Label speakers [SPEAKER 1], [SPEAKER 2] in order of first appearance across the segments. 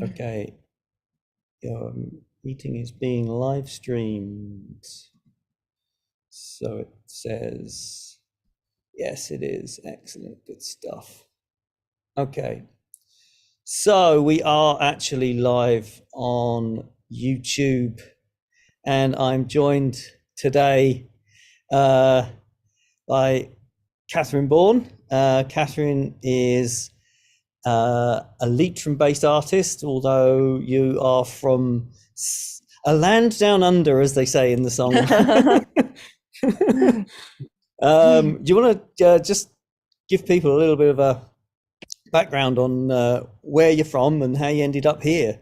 [SPEAKER 1] Okay, your meeting is being live streamed. So it says, yes, it is. Excellent, good stuff. Okay, so we are actually live on YouTube, and I'm joined today uh, by Catherine Bourne. Catherine is a Leitrim-based artist, although you are from a land down under, as they say in the song. Do you want to just give people a little bit of a background on where you're from and how you ended up here?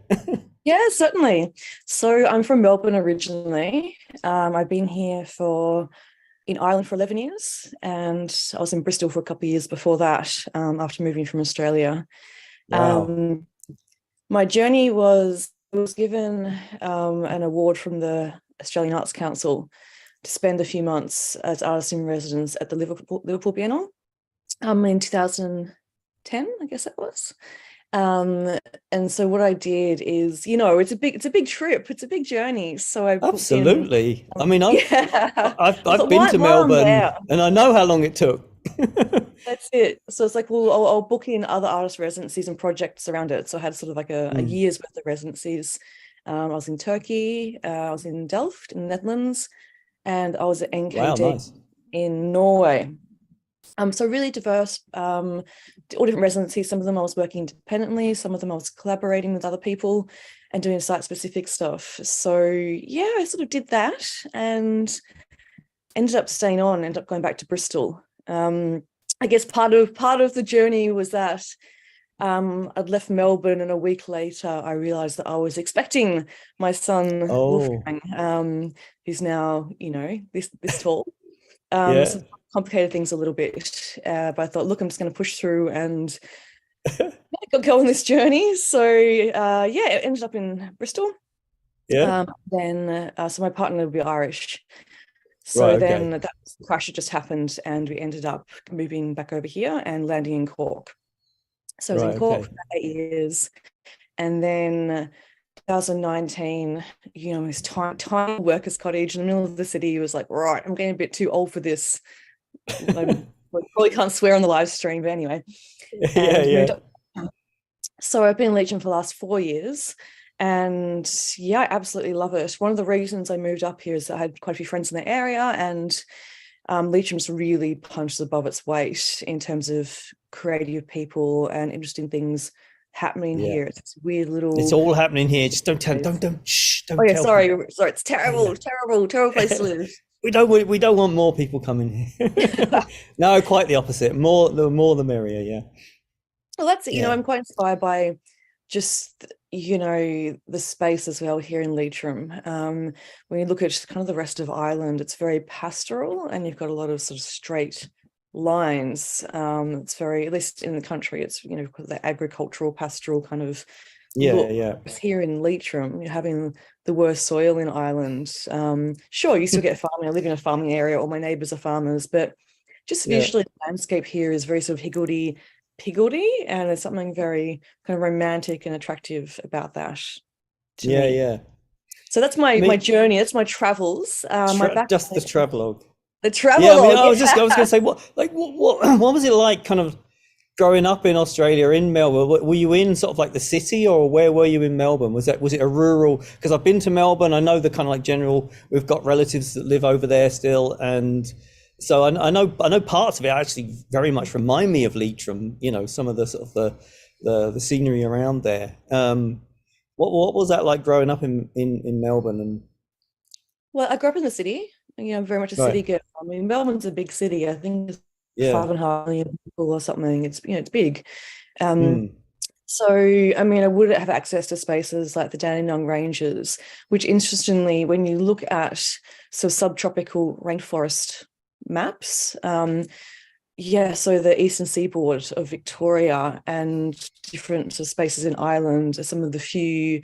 [SPEAKER 2] Yeah, certainly. So I'm from Melbourne originally. I've been here in Ireland for 11 years, and I was in Bristol for a couple of years before that, after moving from Australia.
[SPEAKER 1] Wow.
[SPEAKER 2] My journey was given an award from the Australian Arts Council to spend a few months as artist in residence at the Liverpool Biennale in 2010, I guess it was. And so what I did is, it's a big trip, it's a big journey. So I booked in,
[SPEAKER 1] Absolutely. I mean, I've
[SPEAKER 2] yeah.
[SPEAKER 1] I've
[SPEAKER 2] I
[SPEAKER 1] I've
[SPEAKER 2] thought,
[SPEAKER 1] been to
[SPEAKER 2] while I'm there,
[SPEAKER 1] Melbourne, and I know how long it took.
[SPEAKER 2] that's it. So it's like, well, I'll book in other artist residencies and projects around it. So I had sort of like a
[SPEAKER 1] Mm.
[SPEAKER 2] year's worth of residencies. I was in Turkey, I was in Delft in the Netherlands, and I was at
[SPEAKER 1] Wow,
[SPEAKER 2] NKD
[SPEAKER 1] nice.
[SPEAKER 2] in Norway. So really diverse, all different residencies. Some of them I was working independently, some of them I was collaborating with other people and doing site-specific stuff. So yeah, I sort of did that and ended up staying on, ended up going back to Bristol. I guess part of the journey was that I'd left Melbourne, and a week later I realized that I was expecting my son
[SPEAKER 1] Oh,
[SPEAKER 2] Wolfgang, who's now, this tall. So
[SPEAKER 1] yeah.
[SPEAKER 2] complicated things a little bit, but I thought, look, I'm just going to push through and go on this journey. So yeah, it ended up in Bristol.
[SPEAKER 1] Yeah.
[SPEAKER 2] So my partner would be Irish. So
[SPEAKER 1] Right, okay.
[SPEAKER 2] then that crash had just happened, and we ended up moving back over here and landing in Cork. So I was in
[SPEAKER 1] Right,
[SPEAKER 2] Cork
[SPEAKER 1] okay.
[SPEAKER 2] for 8 years, and then 2019, this tiny workers' cottage in the middle of the city was like, right, I'm getting a bit too old for this. I probably can't swear on the live stream, but anyway,
[SPEAKER 1] Yeah,
[SPEAKER 2] and moved
[SPEAKER 1] yeah.
[SPEAKER 2] up. So I've been in Legion for the last 4 years, and yeah, I absolutely love it. One of the reasons I moved up here is that I had quite a few friends in the area, and Leitrim's really punched above its weight in terms of creative people and interesting things happening
[SPEAKER 1] Yeah.
[SPEAKER 2] here. It's this weird
[SPEAKER 1] It's
[SPEAKER 2] little
[SPEAKER 1] all happening here. Just don't tell,
[SPEAKER 2] place.
[SPEAKER 1] shh,
[SPEAKER 2] Oh
[SPEAKER 1] don't
[SPEAKER 2] yeah,
[SPEAKER 1] tell people.
[SPEAKER 2] sorry, it's
[SPEAKER 1] Yeah,
[SPEAKER 2] terrible, terrible, terrible place to
[SPEAKER 1] yeah.
[SPEAKER 2] live.
[SPEAKER 1] We don't want more people coming here. No, quite the opposite. The more the merrier, yeah.
[SPEAKER 2] Well, that's it.
[SPEAKER 1] Yeah.
[SPEAKER 2] I'm quite inspired by just, the space as well here in Leitrim. When you look at kind of the rest of Ireland, it's very pastoral, and you've got a lot of sort of straight lines. It's very, at least in the country, it's, the agricultural, pastoral kind of
[SPEAKER 1] Yeah,
[SPEAKER 2] look.
[SPEAKER 1] yeah.
[SPEAKER 2] Here in Leitrim, you're having the worst soil in Ireland. Sure, you still get farming. I live in a farming area. All my neighbours are farmers, but just
[SPEAKER 1] Yeah.
[SPEAKER 2] visually, the landscape here is very sort of higgledy, and there's something very kind of romantic and attractive about that to
[SPEAKER 1] Yeah,
[SPEAKER 2] me.
[SPEAKER 1] yeah.
[SPEAKER 2] So that's
[SPEAKER 1] I
[SPEAKER 2] my
[SPEAKER 1] mean,
[SPEAKER 2] journey. That's my travels. My
[SPEAKER 1] just the
[SPEAKER 2] background,
[SPEAKER 1] travelogue.
[SPEAKER 2] the
[SPEAKER 1] Yeah, I mean,
[SPEAKER 2] travelogue.
[SPEAKER 1] I was going
[SPEAKER 2] Yeah.
[SPEAKER 1] to say, what was it like, kind of growing up in Australia, in Melbourne? Were you in sort of like the city, or where were you in Melbourne? Was it a rural? Because I've been to Melbourne. I know the kind of like general. We've got relatives that live over there still, and so I know parts of it actually very much remind me of Leitrim. You know, some of the sort of the scenery around there. What was that like growing up in Melbourne? And
[SPEAKER 2] Well, I grew up in the city. Very much a
[SPEAKER 1] right,
[SPEAKER 2] city girl. I mean, Melbourne's a big city. I think it's
[SPEAKER 1] yeah,
[SPEAKER 2] 5.5 million people or something. It's big. Um,
[SPEAKER 1] mm,
[SPEAKER 2] So, I mean, I would have access to spaces like the Dandenong Ranges, which interestingly, when you look at subtropical rainforest maps, yeah, so the eastern seaboard of Victoria and different sort of spaces in Ireland are some of the few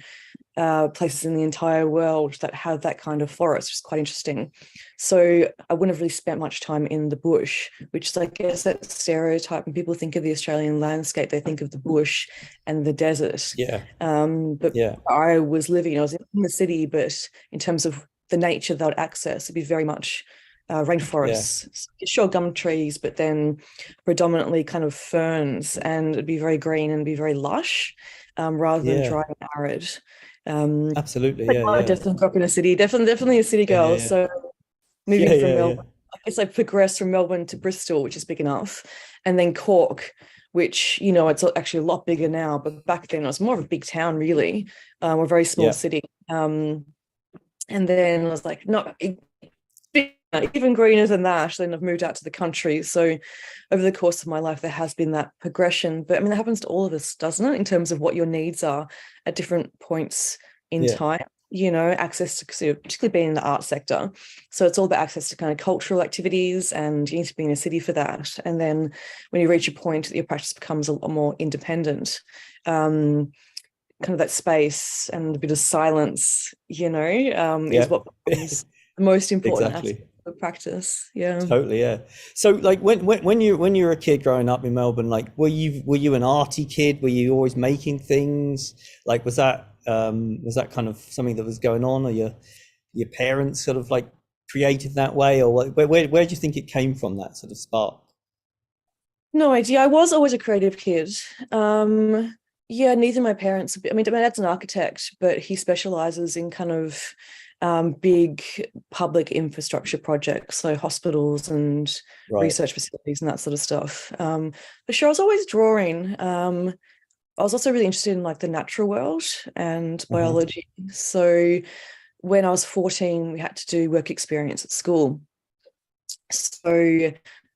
[SPEAKER 2] places in the entire world that have that kind of forest, which is quite interesting. So I wouldn't have really spent much time in the bush, which is, I guess, that stereotype. When people think of the Australian landscape, they think of the bush and the desert.
[SPEAKER 1] Yeah.
[SPEAKER 2] But
[SPEAKER 1] Yeah.
[SPEAKER 2] I was in the city, but in terms of the nature that I would access, it'd be very much
[SPEAKER 1] Yeah.
[SPEAKER 2] rainforests, sure, gum trees, but then predominantly kind of ferns, and it'd be very green and be very lush, rather than
[SPEAKER 1] Yeah.
[SPEAKER 2] dry and arid. Um,
[SPEAKER 1] Absolutely.
[SPEAKER 2] but
[SPEAKER 1] Yeah.
[SPEAKER 2] I
[SPEAKER 1] Yeah.
[SPEAKER 2] definitely grew up in a city, definitely a city
[SPEAKER 1] Yeah.
[SPEAKER 2] girl.
[SPEAKER 1] Yeah.
[SPEAKER 2] So
[SPEAKER 1] Yeah.
[SPEAKER 2] moving from
[SPEAKER 1] Yeah. Yeah.
[SPEAKER 2] Melbourne, I guess I progressed from Melbourne to Bristol, which is big enough, and then Cork, which, it's actually a lot bigger now, but back then it was more of a big town, really, a very small
[SPEAKER 1] Yeah.
[SPEAKER 2] city. And then I was like, no, even greener than that. Then I've moved out to the country. So over the course of my life, there has been that progression. But I mean, that happens to all of us, doesn't it? In terms of what your needs are at different points in
[SPEAKER 1] Yeah.
[SPEAKER 2] time. Access to, particularly being in the art sector. So it's all about access to kind of cultural activities, and you need to be in a city for that. And then when you reach a point that your practice becomes a lot more independent, kind of that space and a bit of silence, is
[SPEAKER 1] Yeah.
[SPEAKER 2] what becomes the most important aspect
[SPEAKER 1] Exactly.
[SPEAKER 2] of practice. Yeah.
[SPEAKER 1] Totally, yeah. So, like, when you were a kid growing up in Melbourne, like, were you an arty kid? Were you always making things? Like, was that kind of something that was going on, or your parents sort of like created that way, or where do you think it came from, that sort of spark?
[SPEAKER 2] No idea. I was always a creative kid. Yeah, neither of my parents. I mean, my dad's an architect, but he specializes in kind of big public infrastructure projects, so hospitals and
[SPEAKER 1] Right.
[SPEAKER 2] research facilities and that sort of stuff. For sure, I was always drawing. I was also really interested in like the natural world and
[SPEAKER 1] Uh-huh.
[SPEAKER 2] biology. So when I was 14, we had to do work experience at school. So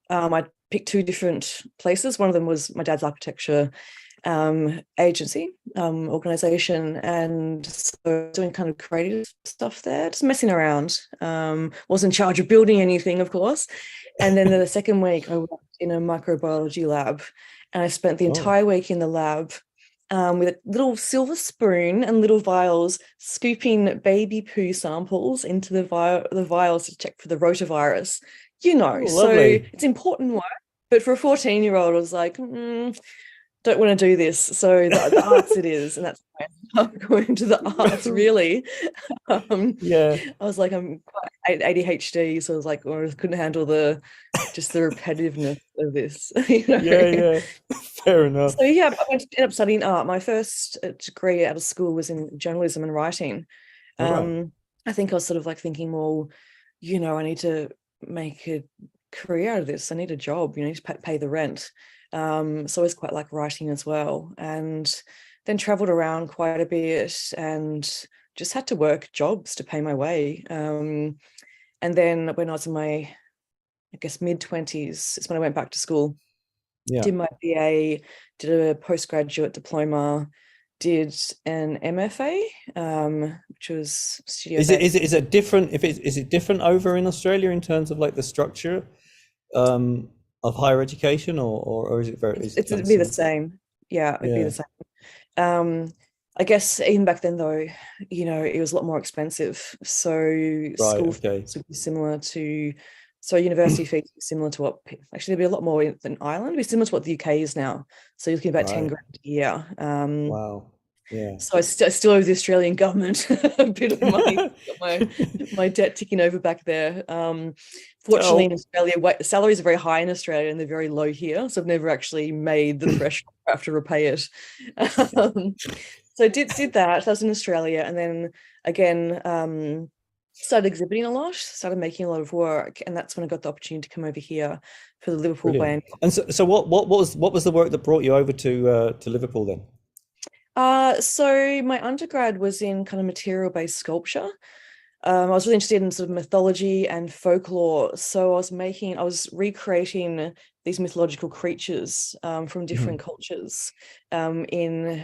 [SPEAKER 2] I picked two different places. One of them was my dad's architecture agency, organization, and so doing kind of creative stuff there, just messing around. Was in charge of building anything, of course. And then the second week, I worked in a microbiology lab, and I spent the
[SPEAKER 1] Oh,
[SPEAKER 2] entire week in the lab. With a little silver spoon and little vials, scooping baby poo samples into the vials to check for the rotavirus.
[SPEAKER 1] oh,
[SPEAKER 2] So
[SPEAKER 1] lovely.
[SPEAKER 2] it's important work. But for a 14-year-old, I was like, don't want to do this. So the arts it is, and that's why I'm going to the arts, really. Um,
[SPEAKER 1] Yeah.
[SPEAKER 2] I was like, I'm quite ADHD, so I was like, I couldn't handle the repetitiveness of this,
[SPEAKER 1] Yeah. Yeah. Fair enough.
[SPEAKER 2] So yeah, I ended up studying art. My first degree out of school was in journalism and writing.
[SPEAKER 1] All right.
[SPEAKER 2] I think I was sort of like thinking, well, I need to make a career out of this. I need a job, I need to pay the rent. So I was quite like writing as well, and then traveled around quite a bit and just had to work jobs to pay my way. And then when I was in my, I guess, mid-20s, is when I went back to school,
[SPEAKER 1] Yeah.
[SPEAKER 2] did my BA, did a postgraduate diploma, did an MFA, which was studio
[SPEAKER 1] Is it
[SPEAKER 2] based.
[SPEAKER 1] is it is it different if is it different over in Australia in terms of like the structure of higher education, or is it kind
[SPEAKER 2] It'd
[SPEAKER 1] of
[SPEAKER 2] be the
[SPEAKER 1] similar?
[SPEAKER 2] same. Yeah, it'd be the
[SPEAKER 1] Yeah.
[SPEAKER 2] same. I guess even back then though, it was a lot more expensive. So
[SPEAKER 1] Right.
[SPEAKER 2] school
[SPEAKER 1] Okay.
[SPEAKER 2] fees would be similar to, so university fees would be similar to what, actually there'd be a lot more than Ireland, it'd be similar to what the UK is now. So you're looking about 10
[SPEAKER 1] Right.
[SPEAKER 2] grand a year.
[SPEAKER 1] Wow. Yeah.
[SPEAKER 2] So I still owe the Australian government a bit of money. Got my debt ticking over back there. Fortunately, in
[SPEAKER 1] Oh,
[SPEAKER 2] Australia, salaries are very high in Australia and they're very low here. So I've never actually made the threshold to have to repay it.
[SPEAKER 1] yeah.
[SPEAKER 2] Um, so I did that. That was in Australia, and then again, started exhibiting a lot, started making a lot of work, and that's when I got the opportunity to come over here for the Liverpool
[SPEAKER 1] Brilliant.
[SPEAKER 2] Biennial.
[SPEAKER 1] And so what was the work that brought you over to Liverpool then?
[SPEAKER 2] So my undergrad was in kind of material-based sculpture. I was really interested in sort of mythology and folklore. So I was recreating these mythological creatures from different
[SPEAKER 1] Mhm.
[SPEAKER 2] cultures in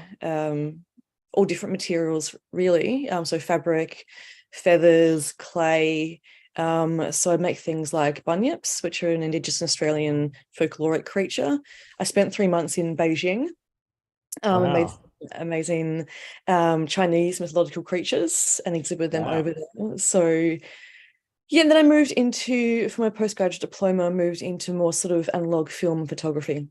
[SPEAKER 2] all different materials, really. So fabric, feathers, clay. So I'd make things like bunyips, which are an Indigenous Australian folkloric creature. I spent 3 months in Beijing and made
[SPEAKER 1] Wow.
[SPEAKER 2] amazing Chinese mythological creatures and exhibit them
[SPEAKER 1] Wow.
[SPEAKER 2] over there. So yeah, and then I moved into, for my postgraduate diploma, moved into more sort of analog film photography.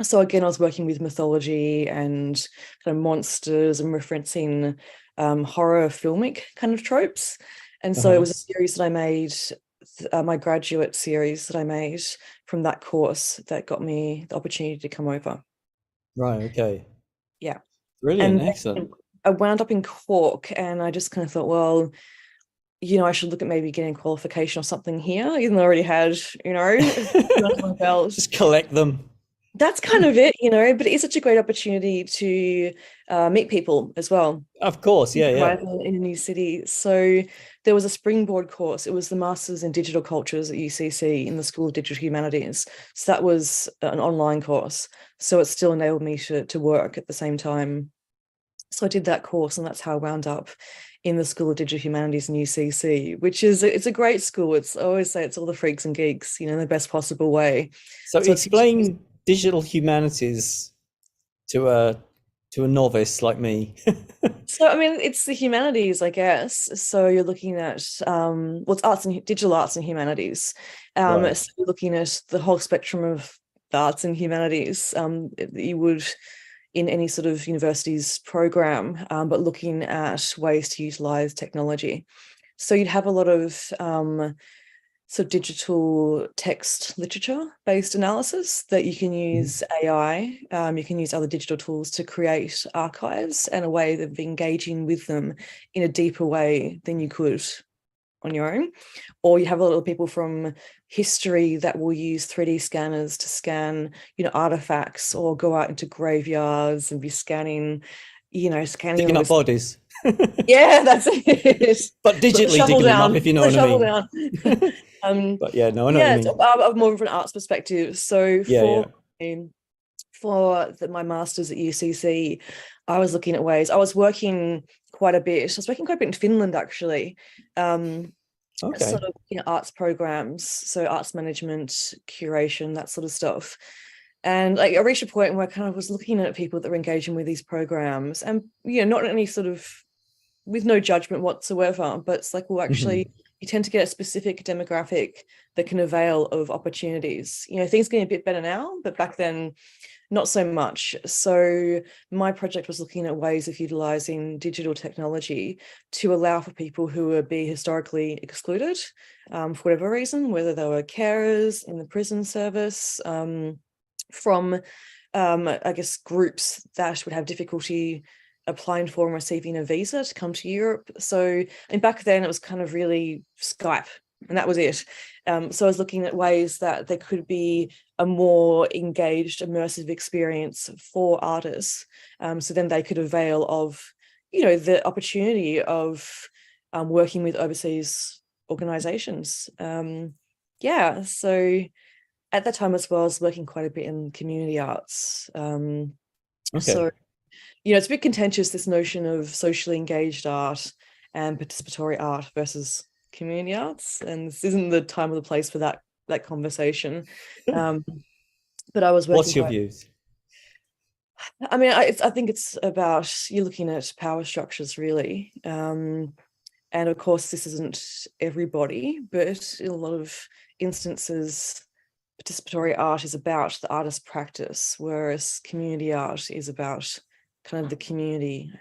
[SPEAKER 2] So again, I was working with mythology and kind of monsters and referencing horror filmic kind of tropes. And so it
[SPEAKER 1] Uh-huh.
[SPEAKER 2] was a series that I made, my graduate series that I made from that course that got me the opportunity to come over.
[SPEAKER 1] Right. Okay.
[SPEAKER 2] Yeah.
[SPEAKER 1] Brilliant.
[SPEAKER 2] And
[SPEAKER 1] Excellent.
[SPEAKER 2] then I wound up in Cork and I just kind of thought, well, I should look at maybe getting a qualification or something here, even though I already had, under my belt.
[SPEAKER 1] Just collect them.
[SPEAKER 2] That's kind of it, but it is such a great opportunity to meet people as well.
[SPEAKER 1] Of course. Yeah. Yeah.
[SPEAKER 2] Arrive in a new city. So there was a springboard course. It was the Masters in Digital Cultures at UCC in the School of Digital Humanities. So that was an online course. So it still enabled me to work at the same time. So I did that course, and that's how I wound up in the School of Digital Humanities in UCC, which is it's a great school. I always say it's all the freaks and geeks, in the best possible way.
[SPEAKER 1] So
[SPEAKER 2] So it's
[SPEAKER 1] explain digital humanities to a novice like me.
[SPEAKER 2] So, I mean, it's the humanities, I guess. So you're looking at it's arts and digital arts and humanities.
[SPEAKER 1] Right.
[SPEAKER 2] So you're looking at the whole spectrum of the arts and humanities that you would in any sort of university's program, but looking at ways to utilize technology. So you'd have a lot of sort of digital text literature based analysis that you can use AI, you can use other digital tools to create archives and a way of engaging with them in a deeper way than you could on your own. Or you have a lot of people from history that will use 3D scanners to scan, artifacts, or go out into graveyards and be scanning
[SPEAKER 1] Digging
[SPEAKER 2] all
[SPEAKER 1] up
[SPEAKER 2] this.
[SPEAKER 1] bodies.
[SPEAKER 2] Yeah, that's it.
[SPEAKER 1] But digitally digging them up, if you know what I
[SPEAKER 2] Shovel
[SPEAKER 1] mean.
[SPEAKER 2] down.
[SPEAKER 1] But yeah, no, I know what you
[SPEAKER 2] Yeah, it's
[SPEAKER 1] mean.
[SPEAKER 2] more of an arts perspective. So
[SPEAKER 1] Yeah, yeah.
[SPEAKER 2] my master's at UCC, I was looking at ways. I was working quite a bit. I was working quite a bit in Finland, actually.
[SPEAKER 1] Okay.
[SPEAKER 2] Sort of arts programs, so arts management, curation, that sort of stuff. And like I reached a point where I kind of was looking at people that were engaging with these programs, and not any sort of with no judgment whatsoever, but it's like, well, actually, you tend to get a specific demographic that can avail of opportunities. Things getting a bit better now, but back then, not so much. So my project was looking at ways of utilizing digital technology to allow for people who would be historically excluded for whatever reason, whether they were carers in the prison service, from, I guess, groups that would have difficulty applying for and receiving a visa to come to Europe. So, and back then it was kind of really Skype, and that was it. So I was looking at ways that there could be a more engaged, immersive experience for artists. So then they could avail of, the opportunity of working with overseas organizations. So at that time as well, I was working quite a bit in community arts. So, it's a bit contentious, this notion of socially engaged art and participatory art versus community arts. And this isn't the time or the place for that conversation. But I was working.
[SPEAKER 1] What's your views?
[SPEAKER 2] I mean, I think it's about, you're looking at power structures, really. And of course, this isn't everybody, but in a lot of instances, participatory art is about the artist's practice, whereas community art is about kind of the community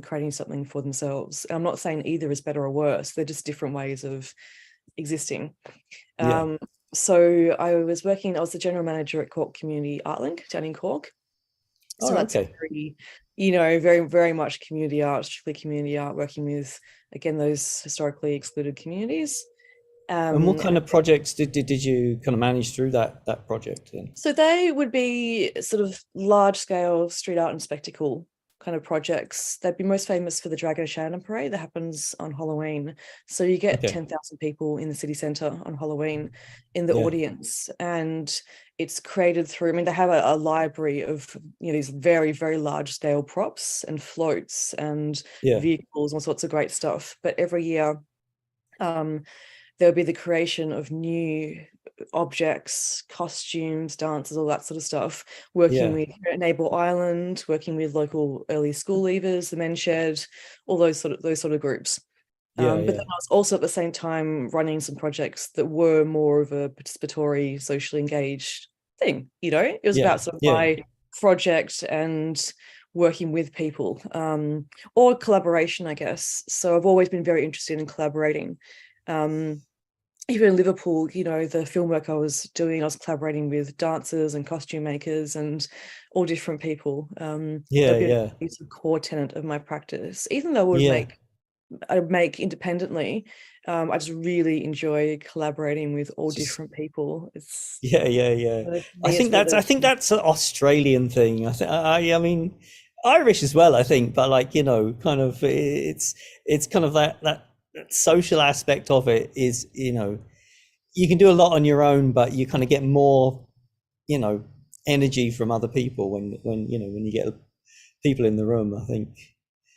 [SPEAKER 2] creating something for themselves. And I'm not saying either is better or worse, they're just different ways of existing. So I was the general manager at Cork Community Art Link down in Cork. So that's very, very, very much community art, strictly community art, working with, again, those historically excluded communities.
[SPEAKER 1] And what kind of projects did you kind of manage through that project then?
[SPEAKER 2] So they would be sort of large scale street art and spectacle kind of projects. They'd be most famous for the Dragon of Shannon parade that happens on Halloween. So you get 10,000 people in the city centre on Halloween in the audience, and it's created through, I mean, they have a library of, these very, very large scale props and floats and vehicles, all sorts of great stuff. But every year, there'll be the creation of new objects, costumes, dances, all that sort of stuff, working
[SPEAKER 1] Yeah.
[SPEAKER 2] with Neighbour Island, working with local early school leavers, the Men's Shed, all those sort of groups.
[SPEAKER 1] Yeah.
[SPEAKER 2] But
[SPEAKER 1] Yeah.
[SPEAKER 2] then I was also at the same time running some projects that were more of a participatory, socially engaged thing. It was
[SPEAKER 1] Yeah.
[SPEAKER 2] about sort of
[SPEAKER 1] Yeah.
[SPEAKER 2] my project and working with people, or collaboration, I guess. So I've always been very interested in collaborating. Even in Liverpool, the film work I was doing, I was collaborating with dancers and costume makers and all different people.
[SPEAKER 1] Yeah.
[SPEAKER 2] That'd be
[SPEAKER 1] Yeah.
[SPEAKER 2] a core tenet of my practice, even though
[SPEAKER 1] Yeah.
[SPEAKER 2] I make independently. I just really enjoy collaborating with all
[SPEAKER 1] Just
[SPEAKER 2] different people. It's
[SPEAKER 1] yeah, yeah, yeah.
[SPEAKER 2] for me, it's
[SPEAKER 1] I
[SPEAKER 2] whether
[SPEAKER 1] think that's an Australian thing. I mean, Irish as well. I think, but like kind of it's kind of that social aspect of it is you can do a lot on your own, but you kind of get more you know energy from other people when you get people in the room. I think.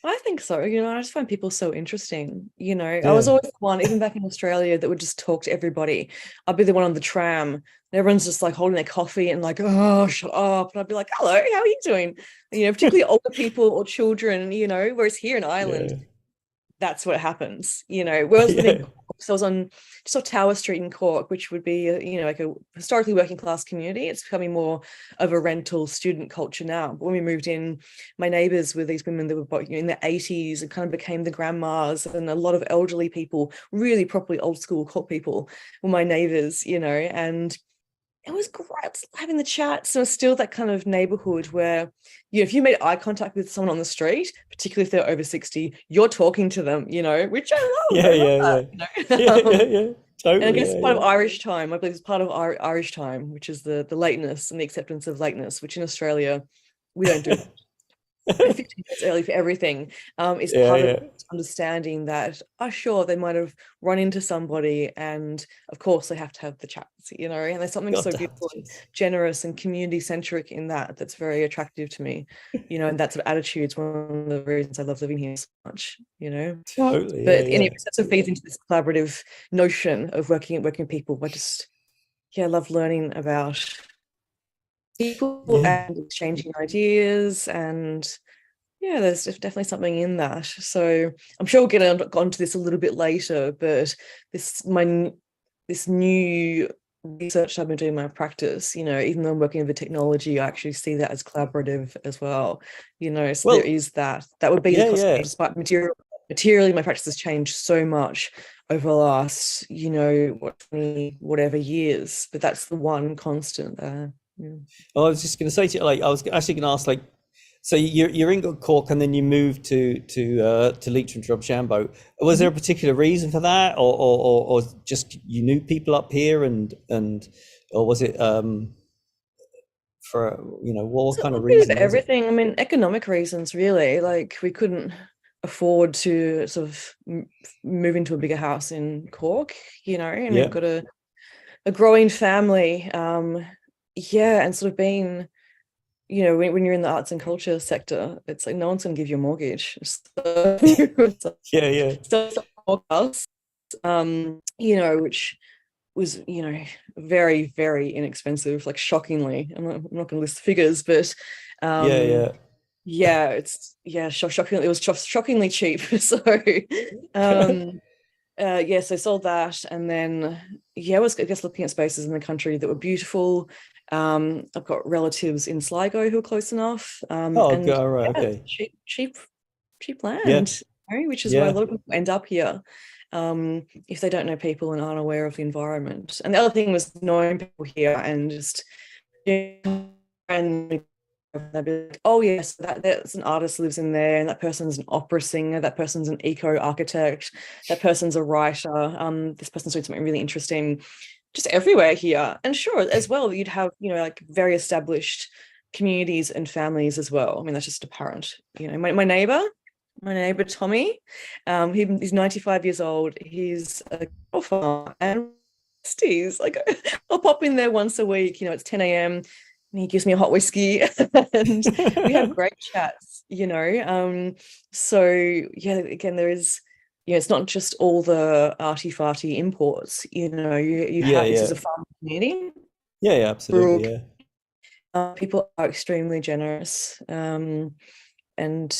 [SPEAKER 2] I think so. I just find people so interesting. I was
[SPEAKER 1] Yeah.
[SPEAKER 2] always the one, even back in Australia, that would just talk to everybody. I'd be the one on the tram, and everyone's just like holding their coffee and like, oh, shut up. And I'd be like, hello, how are you doing? Particularly older people or children, whereas here in Ireland,
[SPEAKER 1] Yeah.
[SPEAKER 2] that's what happens. Where I was living in
[SPEAKER 1] Yeah.
[SPEAKER 2] Cork, so I was on just off Tower Street in Cork, which would be like a historically working class community. It's becoming more of a rental student culture now. But when we moved in, my neighbors were these women that were in their 80s and kind of became the grandmas, and a lot of elderly people, really properly old school Cork people, were my neighbors. And it was great having the chats. And it's still that kind of neighborhood where, if you made eye contact with someone on the street, particularly if they're over 60, you're talking to them, which I love.
[SPEAKER 1] Yeah.
[SPEAKER 2] I love
[SPEAKER 1] Yeah. Yeah.
[SPEAKER 2] that.
[SPEAKER 1] Yeah. Yeah. Yeah.
[SPEAKER 2] And I
[SPEAKER 1] Totally.
[SPEAKER 2] guess
[SPEAKER 1] Yeah.
[SPEAKER 2] part of
[SPEAKER 1] Yeah.
[SPEAKER 2] Irish time, I believe it's part of Irish time, which is the lateness and the acceptance of lateness, which in Australia we don't do. 15 minutes early for everything, is
[SPEAKER 1] Yeah.
[SPEAKER 2] part of
[SPEAKER 1] Yeah.
[SPEAKER 2] understanding that, sure, they might have run into somebody, and of course they have to have the chats, and there's something
[SPEAKER 1] Got
[SPEAKER 2] so
[SPEAKER 1] to have the
[SPEAKER 2] beautiful and
[SPEAKER 1] chance.
[SPEAKER 2] generous and community centric in that's very attractive to me, and that sort of attitude's one of the reasons I love living here so much.
[SPEAKER 1] Totally. Yeah.
[SPEAKER 2] But anyway,
[SPEAKER 1] Yeah.
[SPEAKER 2] that sort of feeds into this collaborative notion of working with people. I just, yeah, I love learning about people
[SPEAKER 1] Yeah.
[SPEAKER 2] and exchanging ideas, and yeah, there's definitely something in that. So I'm sure we'll get onto this a little bit later, but this new research I've been doing in my practice, even though I'm working with technology, I actually see that as collaborative as well. So there
[SPEAKER 1] Well.
[SPEAKER 2] is that would be the
[SPEAKER 1] Yeah.
[SPEAKER 2] constant,
[SPEAKER 1] Yeah.
[SPEAKER 2] despite materially my practice has changed so much over the last, what, 20 whatever years, but that's the one constant there. Yeah.
[SPEAKER 1] I was just going to say to you, like, I was actually going to ask, like, so you're in Cork and then you moved to Leitrim, Drumshanbo. Was there a particular reason for that, or just you knew people up here and or was it for what
[SPEAKER 2] So a
[SPEAKER 1] kind of
[SPEAKER 2] little bit of
[SPEAKER 1] reason was it?
[SPEAKER 2] everything. I mean, economic reasons, really. Like we couldn't afford to sort of move into a bigger house in Cork, and we've
[SPEAKER 1] Yeah,
[SPEAKER 2] got a growing family. Yeah, and sort of being, when you're in the arts and culture sector, it's like no one's going to give you a mortgage. So it's
[SPEAKER 1] yeah, yeah,
[SPEAKER 2] house, which was, very, very inexpensive, like shockingly. I'm not going to list the figures, but
[SPEAKER 1] yeah,
[SPEAKER 2] um,
[SPEAKER 1] yeah.
[SPEAKER 2] yeah, it's shockingly, it was shockingly cheap. So yeah, so I sold that, and then yeah, I guess looking at spaces in the country that were beautiful. I've got relatives in Sligo who are close enough,
[SPEAKER 1] Oh,
[SPEAKER 2] and
[SPEAKER 1] all right,
[SPEAKER 2] yeah,
[SPEAKER 1] okay.
[SPEAKER 2] cheap
[SPEAKER 1] Yeah,
[SPEAKER 2] land, which is why a
[SPEAKER 1] yeah,
[SPEAKER 2] lot of people end up here, if they don't know people and aren't aware of the environment. And the other thing was knowing people here and just, and they'd be like, oh yes, that's an artist lives in there, and that person's an opera singer, that person's an eco architect, that person's a writer, this person's doing something really interesting, just everywhere here. And sure, as well, you'd have, like very established communities and families as well. I mean, that's just apparent. My neighbor Tommy, he's 95 years old. He's a farmer, and he's like, I'll pop in there once a week. It's 10 a.m. and he gives me a hot whiskey, and we have great chats. So yeah, again, there is it's not just all the arty-farty imports, you
[SPEAKER 1] Yeah,
[SPEAKER 2] have this as
[SPEAKER 1] yeah,
[SPEAKER 2] a farm community.
[SPEAKER 1] yeah, yeah, absolutely,
[SPEAKER 2] Rural
[SPEAKER 1] yeah.
[SPEAKER 2] people are extremely generous, and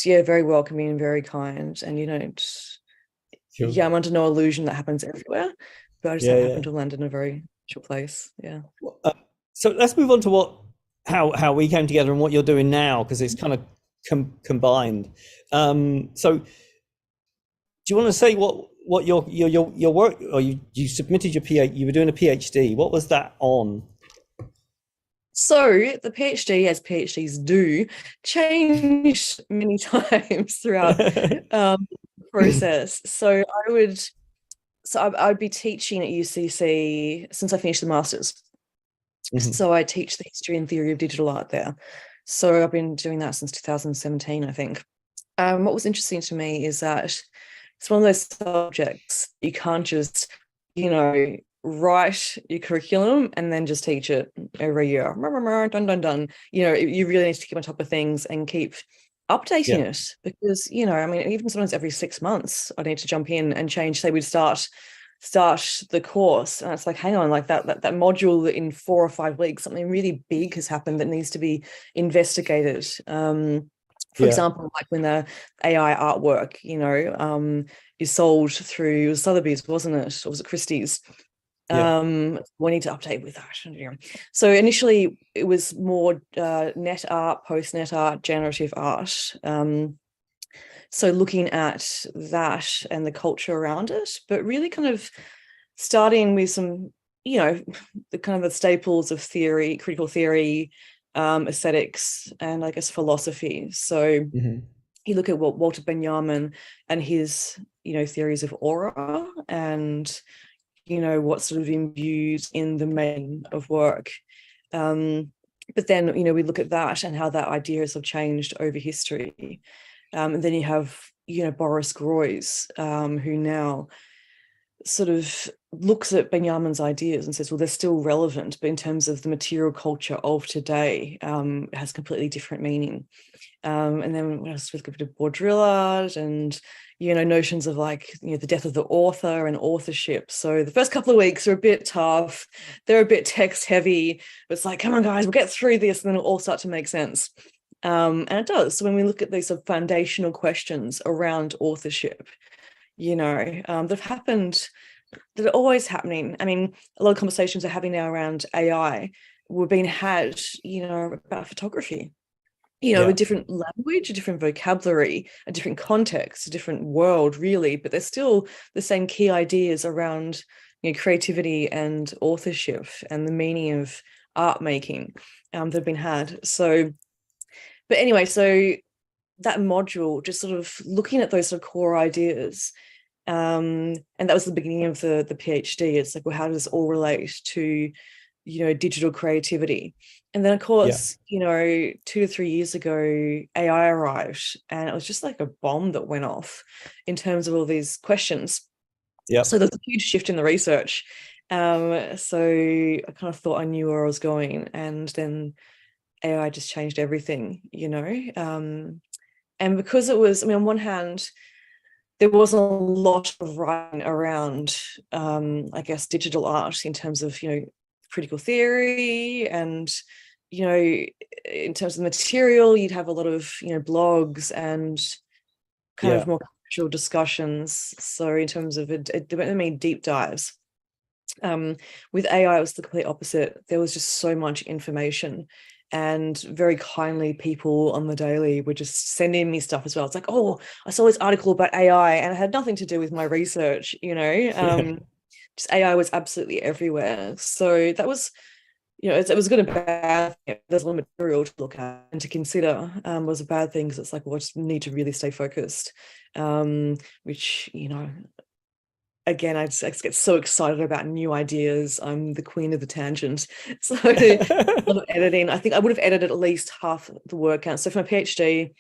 [SPEAKER 2] yeah, very welcoming and very kind. And
[SPEAKER 1] Sure.
[SPEAKER 2] I'm under no illusion that happens everywhere, but I just
[SPEAKER 1] Yeah,
[SPEAKER 2] happen
[SPEAKER 1] yeah.
[SPEAKER 2] to land in a very special place. Yeah.
[SPEAKER 1] Uh, so let's move on to how we came together and what you're doing now, because it's kind of combined. So do you want to say what your work, or you submitted your PhD, you were doing a PhD. What was that on?
[SPEAKER 2] So the PhD, as PhDs do, changed many times throughout the process. I'd be teaching at UCC since I finished the master's.
[SPEAKER 1] Mhm.
[SPEAKER 2] So I teach the history and theory of digital art there. So I've been doing that since 2017, I think. What was interesting to me is that it's one of those subjects you can't just, write your curriculum and then just teach it every year. Done, done, done. You really need to keep on top of things and keep updating
[SPEAKER 1] Yeah,
[SPEAKER 2] it because, I mean, even sometimes every 6 months, I need to jump in and change. Say we'd start the course, and it's like, hang on, like that module in 4 or 5 weeks, something really big has happened that needs to be investigated. For
[SPEAKER 1] yeah,
[SPEAKER 2] example, like when the AI artwork, is sold through Sotheby's, wasn't it? Or was it Christie's?
[SPEAKER 1] yeah.
[SPEAKER 2] We need to update with that. So initially it was more net art, post net art, generative art. So looking at that and the culture around it, but really kind of starting with some, the kind of the staples of theory, critical theory, aesthetics, and I guess philosophy. So
[SPEAKER 1] Hmm.
[SPEAKER 2] you look at what Walter Benjamin and his, theories of aura and, what's sort of imbued in the main of work. But then, we look at that and how that idea has sort of changed over history. And then you have, Boris Groys, who now sort of looks at Benjamin's ideas and says, well, they're still relevant, but in terms of the material culture of today, it has completely different meaning. And then what else we've got to Baudrillard and, notions of like, the death of the author and authorship. So the first couple of weeks are a bit tough. They're a bit text heavy. But it's like, come on, guys, we'll get through this and then it'll all start to make sense. And it does. So when we look at these sort of foundational questions around authorship, that have happened, that are always happening. I mean, a lot of conversations are having now around AI were being had, about photography, a
[SPEAKER 1] Yeah,
[SPEAKER 2] different language, a different vocabulary, a different context, a different world, really, but there's still the same key ideas around, creativity and authorship and the meaning of art making that have been had. So, but anyway, so that module, just sort of looking at those sort of core ideas, and that was the beginning of the PhD. It's like, well, how does this all relate to, digital creativity? And then, of
[SPEAKER 1] yeah,
[SPEAKER 2] course, 2 to 3 years ago, AI arrived, and it was just like a bomb that went off in terms of all these questions.
[SPEAKER 1] yeah.
[SPEAKER 2] So there's a huge shift in the research. So I kind of thought I knew where I was going, and then AI just changed everything. And because it was, I mean, on one hand, there wasn't a lot of writing around, I guess, digital art in terms of, critical theory and, in terms of material, you'd have a lot of, blogs and kind of
[SPEAKER 1] Yeah.
[SPEAKER 2] more casual discussions. So in terms of there weren't many deep dives. With AI, it was the complete opposite. There was just so much information, and very kindly people on the daily were just sending me stuff as well. It's like, oh, I saw this article about AI and it had nothing to do with my research, just AI was absolutely everywhere. So that was, it was good and bad. There's a lot of material to look at and to consider. Was a bad thing because it's like, well, I just need to really stay focused, which, again, I just get so excited about new ideas. I'm the queen of the tangent. So a lot of editing. I think I would have edited at least half the work out. So for my PhD,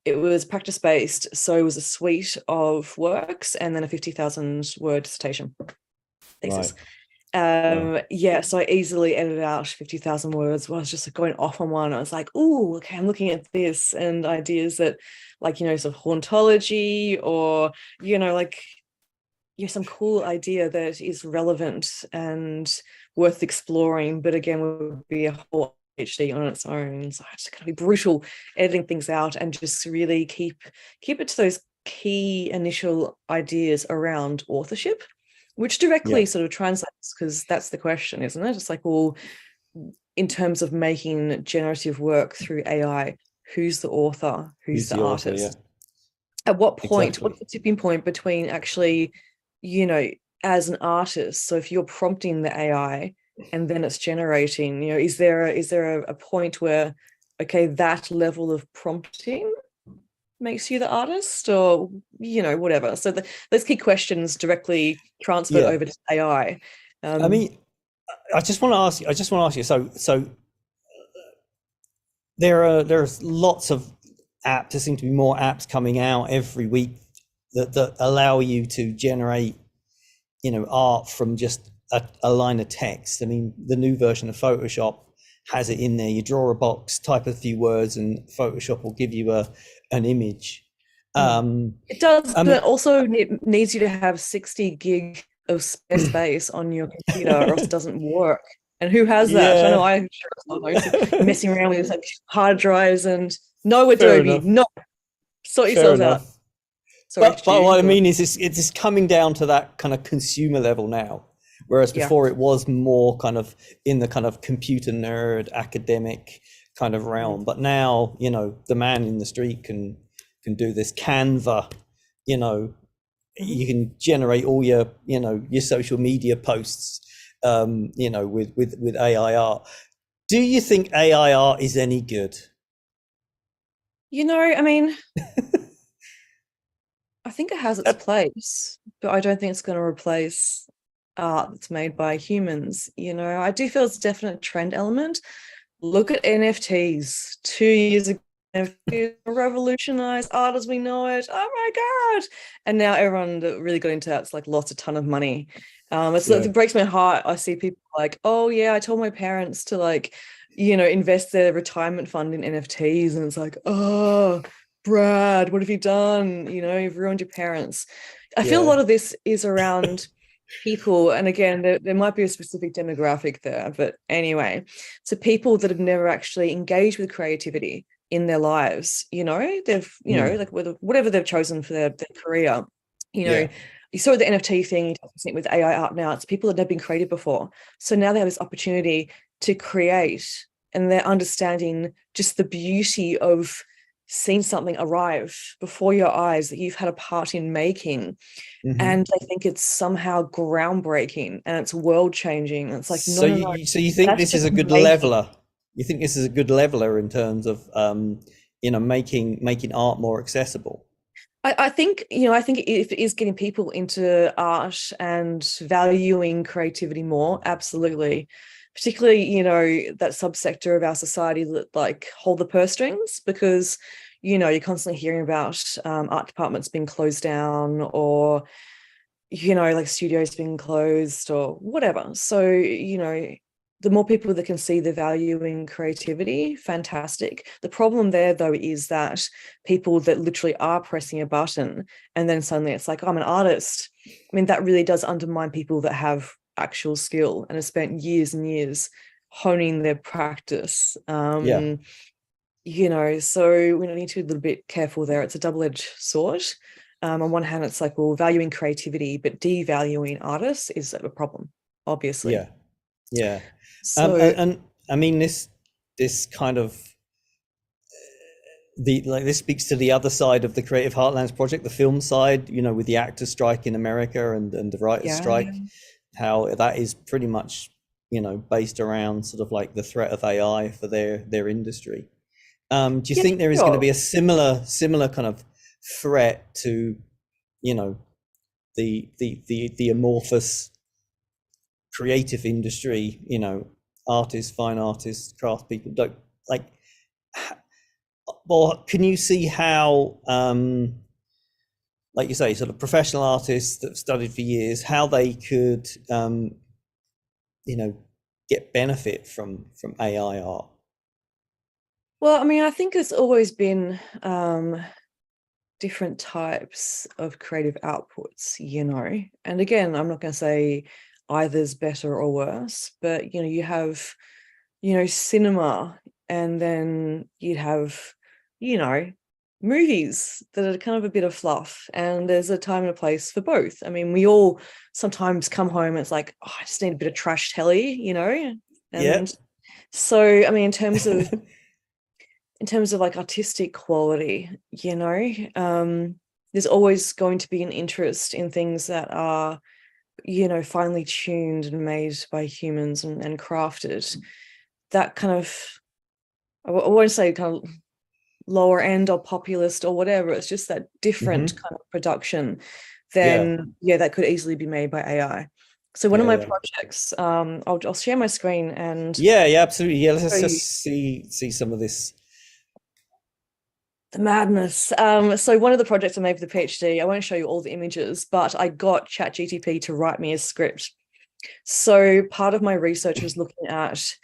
[SPEAKER 2] it was practice-based. So it was a suite of works and then a 50,000 word dissertation
[SPEAKER 1] Right.
[SPEAKER 2] thesis.
[SPEAKER 1] Wow.
[SPEAKER 2] Yeah, so I easily edited out 50,000 words where I was just like going off on one. I was like, oh, okay, I'm looking at this and ideas that, like, sort of hauntology, or, like, some cool idea that is relevant and worth exploring, but again, would be a whole PhD on its own. So I just gotta be brutal editing things out and just really keep it to those key initial ideas around authorship, which
[SPEAKER 1] Yeah.
[SPEAKER 2] directly sort of translates, because that's the question, isn't it? It's like, well, in terms of making generative work through AI, who's the author, who's
[SPEAKER 1] Who's
[SPEAKER 2] the
[SPEAKER 1] the author? Yeah.
[SPEAKER 2] artist? At what point,
[SPEAKER 1] Exactly.
[SPEAKER 2] what's the tipping point between actually, you know, as an artist? So if you're prompting the AI and then it's generating, is there a point where, okay, that level of prompting makes you the artist, or whatever? So those key questions directly transferred
[SPEAKER 1] Yeah.
[SPEAKER 2] over to AI.
[SPEAKER 1] I
[SPEAKER 2] Um,
[SPEAKER 1] mean, I just want to ask you. I just want to ask you. So there's lots of apps. There seem to be more apps coming out every week that allow you to generate, art from just a line of text. I mean, the new version of Photoshop has it in there. You draw a box, type a few words, and Photoshop will give you an image.
[SPEAKER 2] mm.
[SPEAKER 1] Um,
[SPEAKER 2] It does,
[SPEAKER 1] I
[SPEAKER 2] but
[SPEAKER 1] mean,
[SPEAKER 2] it also needs you to have 60 gig of spare space on your computer, or else it doesn't work. And who has that? I know
[SPEAKER 1] yeah,
[SPEAKER 2] I sure as hell know. So messing around with like hard drives and no,
[SPEAKER 1] fair
[SPEAKER 2] Adobe,
[SPEAKER 1] enough.
[SPEAKER 2] no, sort
[SPEAKER 1] Fair
[SPEAKER 2] yourselves out.
[SPEAKER 1] enough.
[SPEAKER 2] Sorry,
[SPEAKER 1] But
[SPEAKER 2] Stu,
[SPEAKER 1] what I
[SPEAKER 2] go on.
[SPEAKER 1] mean is, it's coming down to that kind of consumer level now, whereas
[SPEAKER 2] Yeah.
[SPEAKER 1] before it was more kind of in the kind of computer nerd academic kind of
[SPEAKER 2] Mm.
[SPEAKER 1] realm. But now, the man in the street can do this. Canva, you know,
[SPEAKER 2] Mhm.
[SPEAKER 1] you can generate all your social media posts, with AI art. Do you think AI art is any good?
[SPEAKER 2] I mean, I think it has its place, but I don't think it's going to replace art that's made by humans. I do feel it's a definite trend element. Look at NFTs. 2 years ago, NFTs revolutionized art as we know it. Oh my God. And now everyone that really got into that's like lost a ton of money.
[SPEAKER 1] Yeah,
[SPEAKER 2] It breaks my heart. I see people like, oh yeah, I told my parents to like, invest their retirement fund in NFTs. And it's like, oh, Brad, what have you done? You've ruined your parents. I feel a
[SPEAKER 1] yeah,
[SPEAKER 2] lot of this is around people, and again, there might be a specific demographic there, but anyway, so people that have never actually engaged with creativity in their lives, they've,
[SPEAKER 1] mm,
[SPEAKER 2] like whatever they've chosen for their career, you know,
[SPEAKER 1] yeah,
[SPEAKER 2] you saw the NFT thing with AI art now, it's people that have never been creative before. So now they have this opportunity to create, and they're understanding just the beauty of seeing something arrive before your eyes that you've had a part in making,
[SPEAKER 1] hmm.
[SPEAKER 2] and I think it's somehow groundbreaking and it's world changing. It's like, no,
[SPEAKER 1] So
[SPEAKER 2] no, no,
[SPEAKER 1] you think
[SPEAKER 2] that's
[SPEAKER 1] this is
[SPEAKER 2] just
[SPEAKER 1] a good
[SPEAKER 2] making.
[SPEAKER 1] leveler? You think this is a good leveler in terms of making art more accessible?
[SPEAKER 2] I think, I think if it is getting people into art and valuing creativity more, absolutely. Particularly, that subsector of our society that like hold the purse strings, because, you're constantly hearing about art departments being closed down, or like studios being closed or whatever. So, the more people that can see the value in creativity, fantastic. The problem there, though, is that people that literally are pressing a button and then suddenly it's like, oh, I'm an artist. I mean, that really does undermine people that have actual skill and have spent years and years honing their practice.
[SPEAKER 1] Yeah,
[SPEAKER 2] So we need to be a little bit careful there. It's a double-edged sword. On one hand, it's like, well, valuing creativity, but devaluing artists is a problem, obviously.
[SPEAKER 1] yeah, yeah.
[SPEAKER 2] So
[SPEAKER 1] And I mean, this kind of this speaks to the other side of the Creative Heartlands project, the film side, with the actors strike in America and the writers
[SPEAKER 2] yeah,
[SPEAKER 1] strike, how that is pretty much, based around sort of like the threat of AI for their industry. Do you
[SPEAKER 2] yeah,
[SPEAKER 1] think there is going to
[SPEAKER 2] sure.
[SPEAKER 1] be a similar kind of threat to, you know, the amorphous creative industry, artists, fine artists, craft people, don't like, or can you see how, like you say, sort of professional artists that have studied for years, how they could get benefit from AI art?
[SPEAKER 2] Well, I mean, I think it's always been different types of creative outputs, And again, I'm not going to say either's better or worse, but you have, cinema, and then you'd have, you know, movies that are kind of a bit of fluff, and there's a time and a place for both. I mean, we all sometimes come home and it's like, oh, I just need a bit of trash telly.
[SPEAKER 1] Yeah.
[SPEAKER 2] And so, I mean, in terms of like artistic quality, there's always going to be an interest in things that are, finely tuned and made by humans and crafted. That kind of, I won't say kind of lower end or populist or whatever, it's just that different kind of production, then that could easily be made by AI. So one of my projects, I'll share my screen and
[SPEAKER 1] yeah, absolutely. Yeah, let's
[SPEAKER 2] show you
[SPEAKER 1] just see some of this.
[SPEAKER 2] the madness. So one of the projects I made for the PhD, I won't show you all the images, but I got ChatGPT to write me a script. So part of my research was looking at,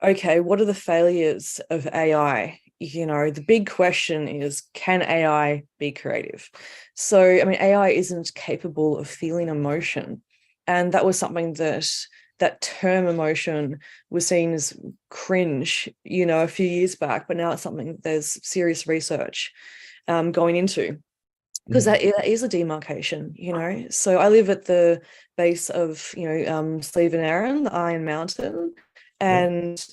[SPEAKER 2] okay, what are the failures of AI? The big question is, can AI be creative? So, I mean, AI isn't capable of feeling emotion. And that was something that term emotion was seen as cringe, a few years back, but now it's something there's serious research going into, because that is a demarcation, So I live at the base of, Sleeve and Arran, the Iron Mountain, and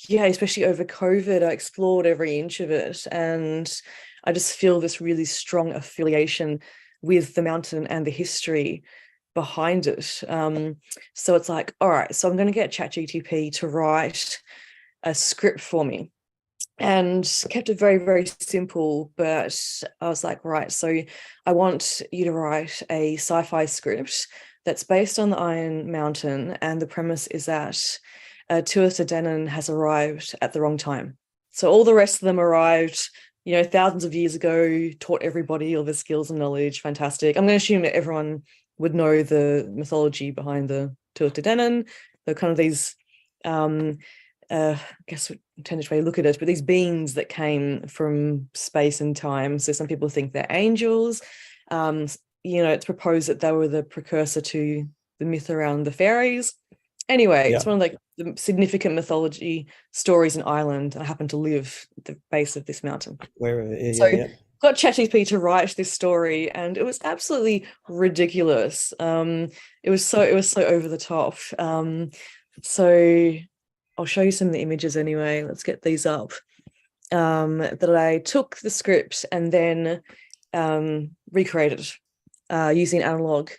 [SPEAKER 2] especially over COVID, I explored every inch of it, and I just feel this really strong affiliation with the mountain and the history behind it. So it's like, all right, so I'm going to get ChatGPT to write a script for me, and kept it very, very simple. But I was like, right, so I want you to write a sci-fi script that's based on the Iron Mountain, and the premise is that Tuatha Dé Danann has arrived at the wrong time. So all the rest of them arrived, thousands of years ago, taught everybody all the skills and knowledge. Fantastic. I'm going to assume that everyone would know the mythology behind the Tuatha Dé Danann. They're kind of these, I guess intended way to look at it, but these beings that came from space and time. So some people think they're angels. It's proposed that they were the precursor to the myth around the fairies. Anyway, it's one of like the significant mythology stories in Ireland. I happen to live at the base of this mountain. Got ChatGPT to write this story, and it was absolutely ridiculous. It was so over the top. So I'll show you some of the images anyway. Let's get these up. That I took the script and then recreated using analog,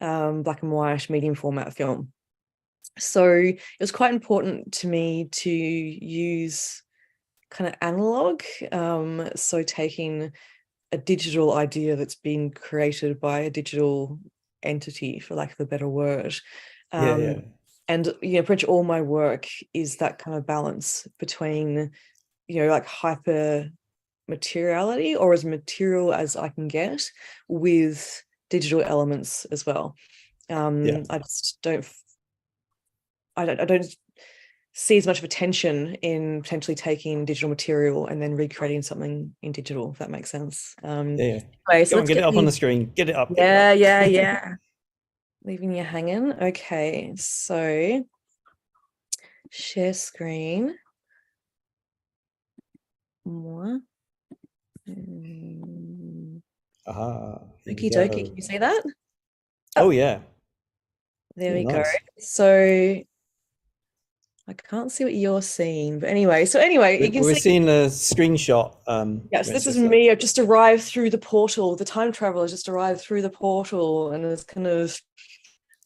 [SPEAKER 2] black and white, medium format film. So it was quite important to me to use kind of analog. So taking a digital idea that's been created by a digital entity, for lack of a better word. And pretty much all my work is that kind of balance between, like hyper materiality, or as material as I can get, with digital elements as well. I just don't see as much of a tension in potentially taking digital material and then recreating something in digital, if that makes sense.
[SPEAKER 1] Anyway,
[SPEAKER 2] so
[SPEAKER 1] let's get it up on the screen. Get it up.
[SPEAKER 2] Yeah. Leaving you hanging. Okay, so share screen. More. Okie dokie. Can you see that?
[SPEAKER 1] Oh yeah.
[SPEAKER 2] There we go. So I can't see what you're seeing, but anyway, you can
[SPEAKER 1] we're
[SPEAKER 2] see
[SPEAKER 1] seeing a screenshot.
[SPEAKER 2] Yes, this is me. I've just arrived through the portal. The time traveler just arrived through the portal and is kind of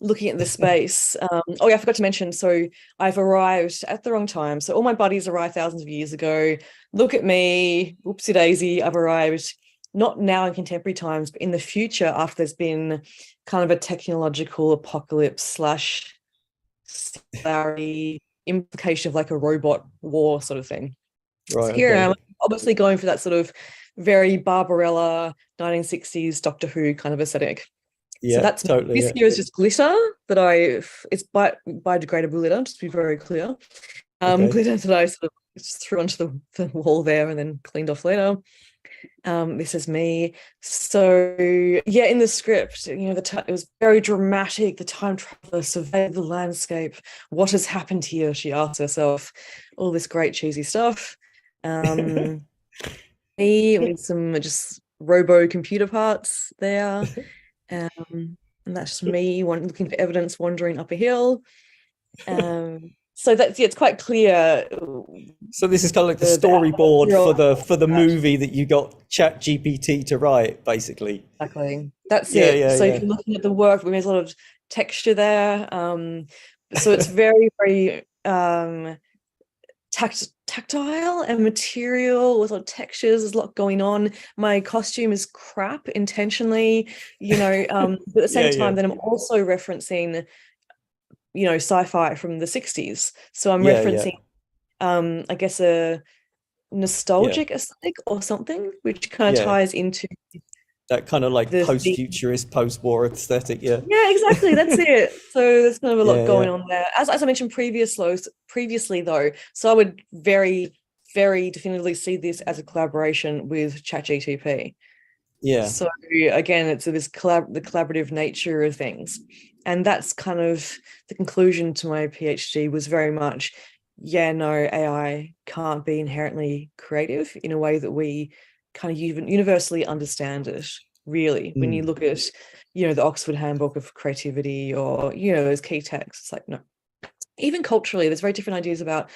[SPEAKER 2] looking at the space. I forgot to mention. So I've arrived at the wrong time. So all my buddies arrived thousands of years ago. Look at me. Oopsie daisy. I've arrived not now in contemporary times, but in the future, after there's been kind of a technological apocalypse / singularity implication of like a robot war sort of thing.
[SPEAKER 1] Right.
[SPEAKER 2] So here I'm obviously going for that sort of very Barbarella 1960s Doctor Who kind of aesthetic. So
[SPEAKER 1] Yeah,
[SPEAKER 2] that's
[SPEAKER 1] totally.
[SPEAKER 2] this
[SPEAKER 1] Yeah.
[SPEAKER 2] here is just glitter that it's biodegradable glitter, just to be very clear.
[SPEAKER 1] Okay.
[SPEAKER 2] Glitter that I sort of just threw onto the wall there and then cleaned off later. This is me. So yeah, in the script, it was very dramatic. The time traveler surveyed the landscape. What has happened here? She asked herself. All this great cheesy stuff. Um, me with some just robo computer parts there. Um, and that's just me looking for evidence, wandering up a hill. So that's yeah, it's quite clear.
[SPEAKER 1] So this is kind of like the
[SPEAKER 2] The
[SPEAKER 1] storyboard
[SPEAKER 2] hero
[SPEAKER 1] for the movie that you got Chat GPT to write, basically.
[SPEAKER 2] exactly. That's
[SPEAKER 1] Yeah,
[SPEAKER 2] it.
[SPEAKER 1] yeah,
[SPEAKER 2] So if
[SPEAKER 1] yeah.
[SPEAKER 2] you're looking at the work, there's a lot of texture there. So it's very, very tactile and material with a lot of textures. There's a lot going on. My costume is crap intentionally, but at the same
[SPEAKER 1] Yeah,
[SPEAKER 2] time,
[SPEAKER 1] yeah.
[SPEAKER 2] then I'm also referencing, sci-fi from the 60s. So I'm
[SPEAKER 1] Yeah, yeah.
[SPEAKER 2] referencing, I guess, a
[SPEAKER 1] Yeah.
[SPEAKER 2] nostalgic aesthetic or something, which kind of
[SPEAKER 1] Yeah.
[SPEAKER 2] ties into
[SPEAKER 1] That kind of like
[SPEAKER 2] the theme.
[SPEAKER 1] post-futurist, post-war aesthetic, yeah.
[SPEAKER 2] Yeah, exactly. That's it. So there's kind of a lot
[SPEAKER 1] Yeah,
[SPEAKER 2] going
[SPEAKER 1] yeah.
[SPEAKER 2] on there. As I mentioned previously, though, so I would very, very definitively see this as a collaboration with ChatGTP.
[SPEAKER 1] Yeah.
[SPEAKER 2] So again, it's the collaborative nature of things, and that's kind of the conclusion to my PhD was very much, yeah, no, AI can't be inherently creative in a way that we kind of universally understand it. Really, when you
[SPEAKER 1] Mm.
[SPEAKER 2] look at, the Oxford Handbook of Creativity or those key texts, it's like no. Even culturally, there's very different ideas about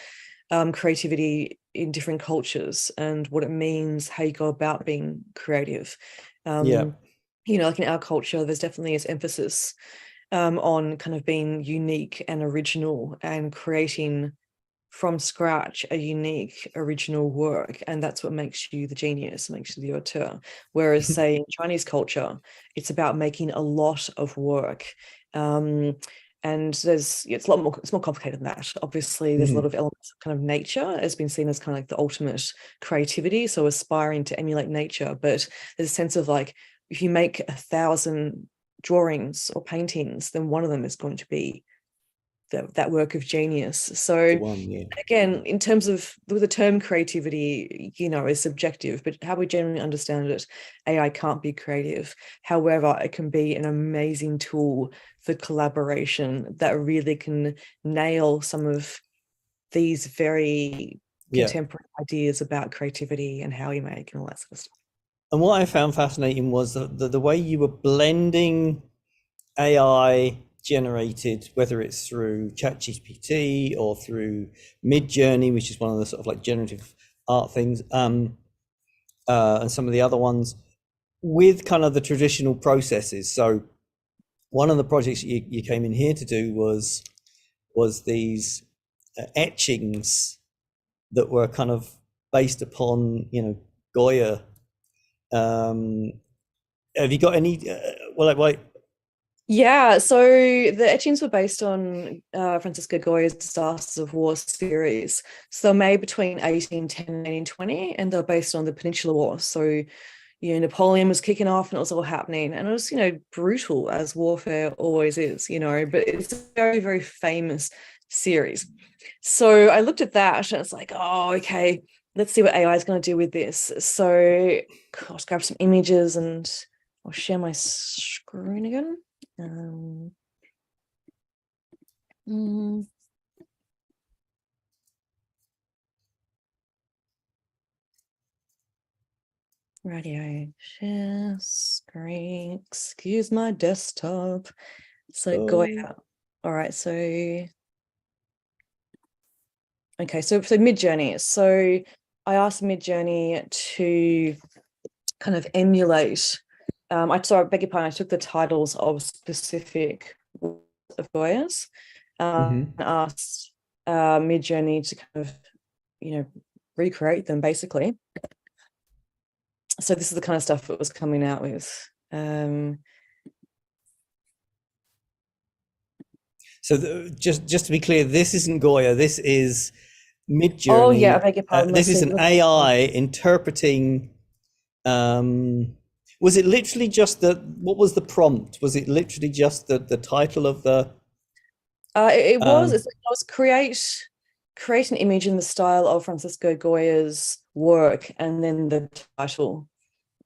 [SPEAKER 2] creativity in different cultures and what it means, how you go about being creative.
[SPEAKER 1] Yeah.
[SPEAKER 2] Like in our culture, there's definitely this emphasis on kind of being unique and original and creating from scratch a unique original work, and that's what makes you the genius, makes you the auteur. Whereas say in Chinese culture, it's about making a lot of work. And it's more complicated than that. Obviously there's a lot
[SPEAKER 1] Mhm.
[SPEAKER 2] of elements of kind of nature has been seen as kind of like the ultimate creativity, so aspiring to emulate nature. But there's a sense of like, if you make 1,000 drawings or paintings, then one of them is going to be that work of genius.
[SPEAKER 1] The
[SPEAKER 2] So
[SPEAKER 1] one, yeah.
[SPEAKER 2] again, in terms of the term creativity, is subjective, but how we generally understand it, AI can't be creative. However, it can be an amazing tool for collaboration that really can nail some of these very
[SPEAKER 1] Yeah.
[SPEAKER 2] contemporary ideas about creativity and how you make and all that sort of stuff.
[SPEAKER 1] And what I found fascinating was the way you were blending AI generated, whether it's through ChatGPT or through Midjourney, which is one of the sort of like generative art things, and some of the other ones, with kind of the traditional processes. So one of the projects you came in here to do was these etchings that were kind of based upon Goya. Um, have you got any? Like
[SPEAKER 2] Yeah, so the etchings were based on Francisco Goya's Disasters of War series. So they're made between 1810 and 1820, and they're based on the Peninsular War. So, Napoleon was kicking off and it was all happening. And it was, brutal as warfare always is, but it's a very, very famous series. So I looked at that and it's like, oh, okay, let's see what AI is going to do with this. So I'll grab some images and I'll share my screen again. Mm, radio share screen. Excuse my desktop. So
[SPEAKER 1] oh,
[SPEAKER 2] Goya. All right. So okay. So Midjourney. So I asked Midjourney to kind of emulate. I beg your pardon. I took the titles of specific of Goya's. And
[SPEAKER 1] mhm.
[SPEAKER 2] asked Midjourney to kind of, recreate them basically. So this is the kind of stuff it was coming out with.
[SPEAKER 1] So just to be clear, this isn't Goya. This is
[SPEAKER 2] Oh yeah, I
[SPEAKER 1] Midjourney.
[SPEAKER 2] beg your pardon.
[SPEAKER 1] This
[SPEAKER 2] Let's
[SPEAKER 1] is
[SPEAKER 2] see.
[SPEAKER 1] an AI interpreting Was it literally just what was the prompt? Was it literally just the title of the
[SPEAKER 2] It was,
[SPEAKER 1] um
[SPEAKER 2] it was create an image in the style of Francisco Goya's work, and then the title.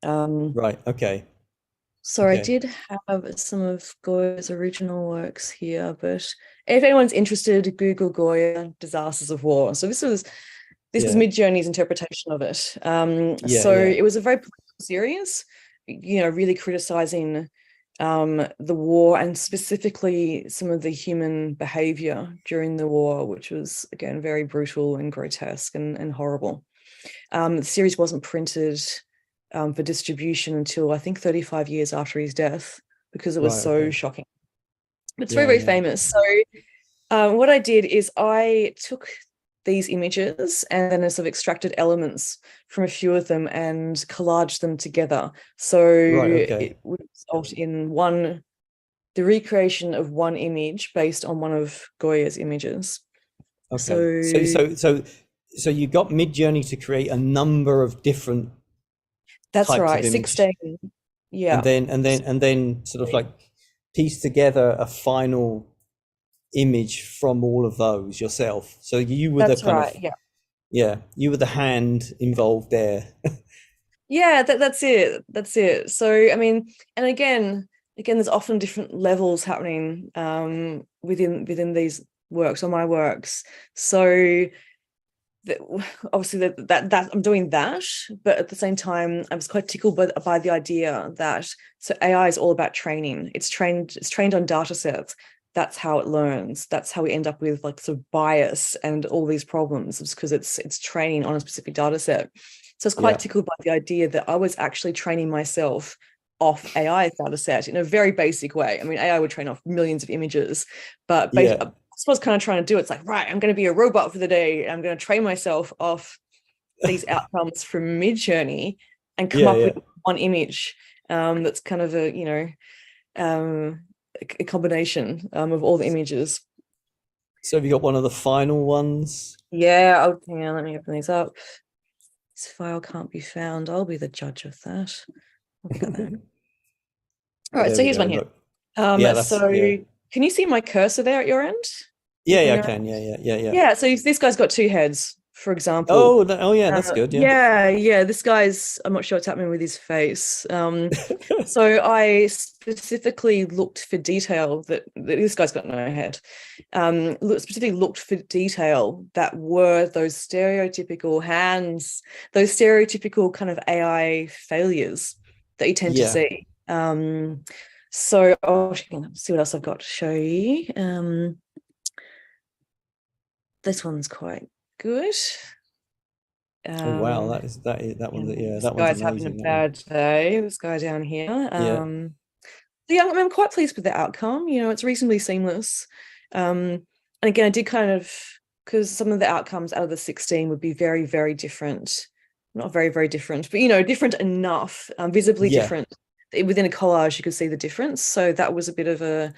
[SPEAKER 2] Um,
[SPEAKER 1] right, okay.
[SPEAKER 2] so I
[SPEAKER 1] Okay.
[SPEAKER 2] did have some of Goya's original works here, but if anyone's interested, Google Goya Disasters of War. So this was
[SPEAKER 1] Yeah.
[SPEAKER 2] Midjourney's interpretation of it.
[SPEAKER 1] Yeah,
[SPEAKER 2] So
[SPEAKER 1] yeah.
[SPEAKER 2] it was a very political series, really criticizing the war, and specifically some of the human behavior during the war, which was, again, very brutal and grotesque and horrible. The series wasn't printed for distribution until I think 35 years after his death, because it was
[SPEAKER 1] Right,
[SPEAKER 2] so
[SPEAKER 1] okay.
[SPEAKER 2] shocking. It's very,
[SPEAKER 1] Yeah,
[SPEAKER 2] very
[SPEAKER 1] yeah.
[SPEAKER 2] famous. So what I did is I took these images and then I sort of extracted elements from a few of them and collaged them together. So
[SPEAKER 1] Right, okay.
[SPEAKER 2] it would result in the recreation of one image based on one of Goya's images.
[SPEAKER 1] Okay.
[SPEAKER 2] So
[SPEAKER 1] So you got Midjourney to create a number of different
[SPEAKER 2] that's
[SPEAKER 1] types of
[SPEAKER 2] right,
[SPEAKER 1] image
[SPEAKER 2] 16.
[SPEAKER 1] and
[SPEAKER 2] Yeah.
[SPEAKER 1] then sort of like piece together a final image from all of those yourself. So you were the
[SPEAKER 2] That's
[SPEAKER 1] kind
[SPEAKER 2] right.
[SPEAKER 1] of,
[SPEAKER 2] Yeah.
[SPEAKER 1] yeah, you were the hand involved there.
[SPEAKER 2] Yeah, that's it. That's it. So I mean, and again, there's often different levels happening within these works or my works. So that, obviously that I'm doing that, but at the same time, I was quite tickled by the idea that, so AI is all about training. It's trained on data sets. That's how it learns. That's how we end up with like sort of bias and all these problems. It's because it's training on a specific data set. So I was quite
[SPEAKER 1] Yeah.
[SPEAKER 2] tickled by the idea that I was actually training myself off AI data set in a very basic way. I mean, AI would train off millions of images, but
[SPEAKER 1] Yeah.
[SPEAKER 2] that's what I was kind of trying to do. It's like, right, I'm going to be a robot for the day. I'm going to train myself off these outcomes from Midjourney and come
[SPEAKER 1] Yeah,
[SPEAKER 2] up
[SPEAKER 1] yeah.
[SPEAKER 2] with one image that's kind of um, a combination of all the images.
[SPEAKER 1] So have you got one of the final ones?
[SPEAKER 2] Yeah, hang on, let me open these up. This file can't be found. I'll be the judge of that. What have we got there? All
[SPEAKER 1] Oh,
[SPEAKER 2] right,
[SPEAKER 1] there
[SPEAKER 2] so
[SPEAKER 1] we
[SPEAKER 2] here's
[SPEAKER 1] go.
[SPEAKER 2] one here.
[SPEAKER 1] Look. Yeah,
[SPEAKER 2] So
[SPEAKER 1] that's yeah.
[SPEAKER 2] can you see my cursor there at your end?
[SPEAKER 1] Yeah, yeah,
[SPEAKER 2] Looking
[SPEAKER 1] I
[SPEAKER 2] around?
[SPEAKER 1] can. Yeah, yeah, yeah, yeah.
[SPEAKER 2] Yeah, so if this guy's got two heads, for example.
[SPEAKER 1] Oh, oh yeah, that's good. Yeah.
[SPEAKER 2] Yeah, this guy's, I'm not sure what's happening with his face. So I specifically looked for detail that this guy's got no head. Specifically looked for detail that were those stereotypical hands, those stereotypical kind of AI failures that you tend to
[SPEAKER 1] Yeah.
[SPEAKER 2] see. So I'll see what else I've got to show you. This one's quite good.
[SPEAKER 1] Oh wow,
[SPEAKER 2] Um,
[SPEAKER 1] that one's yeah,
[SPEAKER 2] this
[SPEAKER 1] that one's
[SPEAKER 2] guy's having a
[SPEAKER 1] amazing. That one.
[SPEAKER 2] bad day. This guy down here.
[SPEAKER 1] Yeah.
[SPEAKER 2] Yeah, I'm quite pleased with the outcome. It's reasonably seamless. And again, I did kind of, because some of the outcomes out of the 16 would be very, very different. Not very, very different, but different enough, visibly
[SPEAKER 1] Yeah.
[SPEAKER 2] different. Within a collage, you could see the difference. So that was a bit of a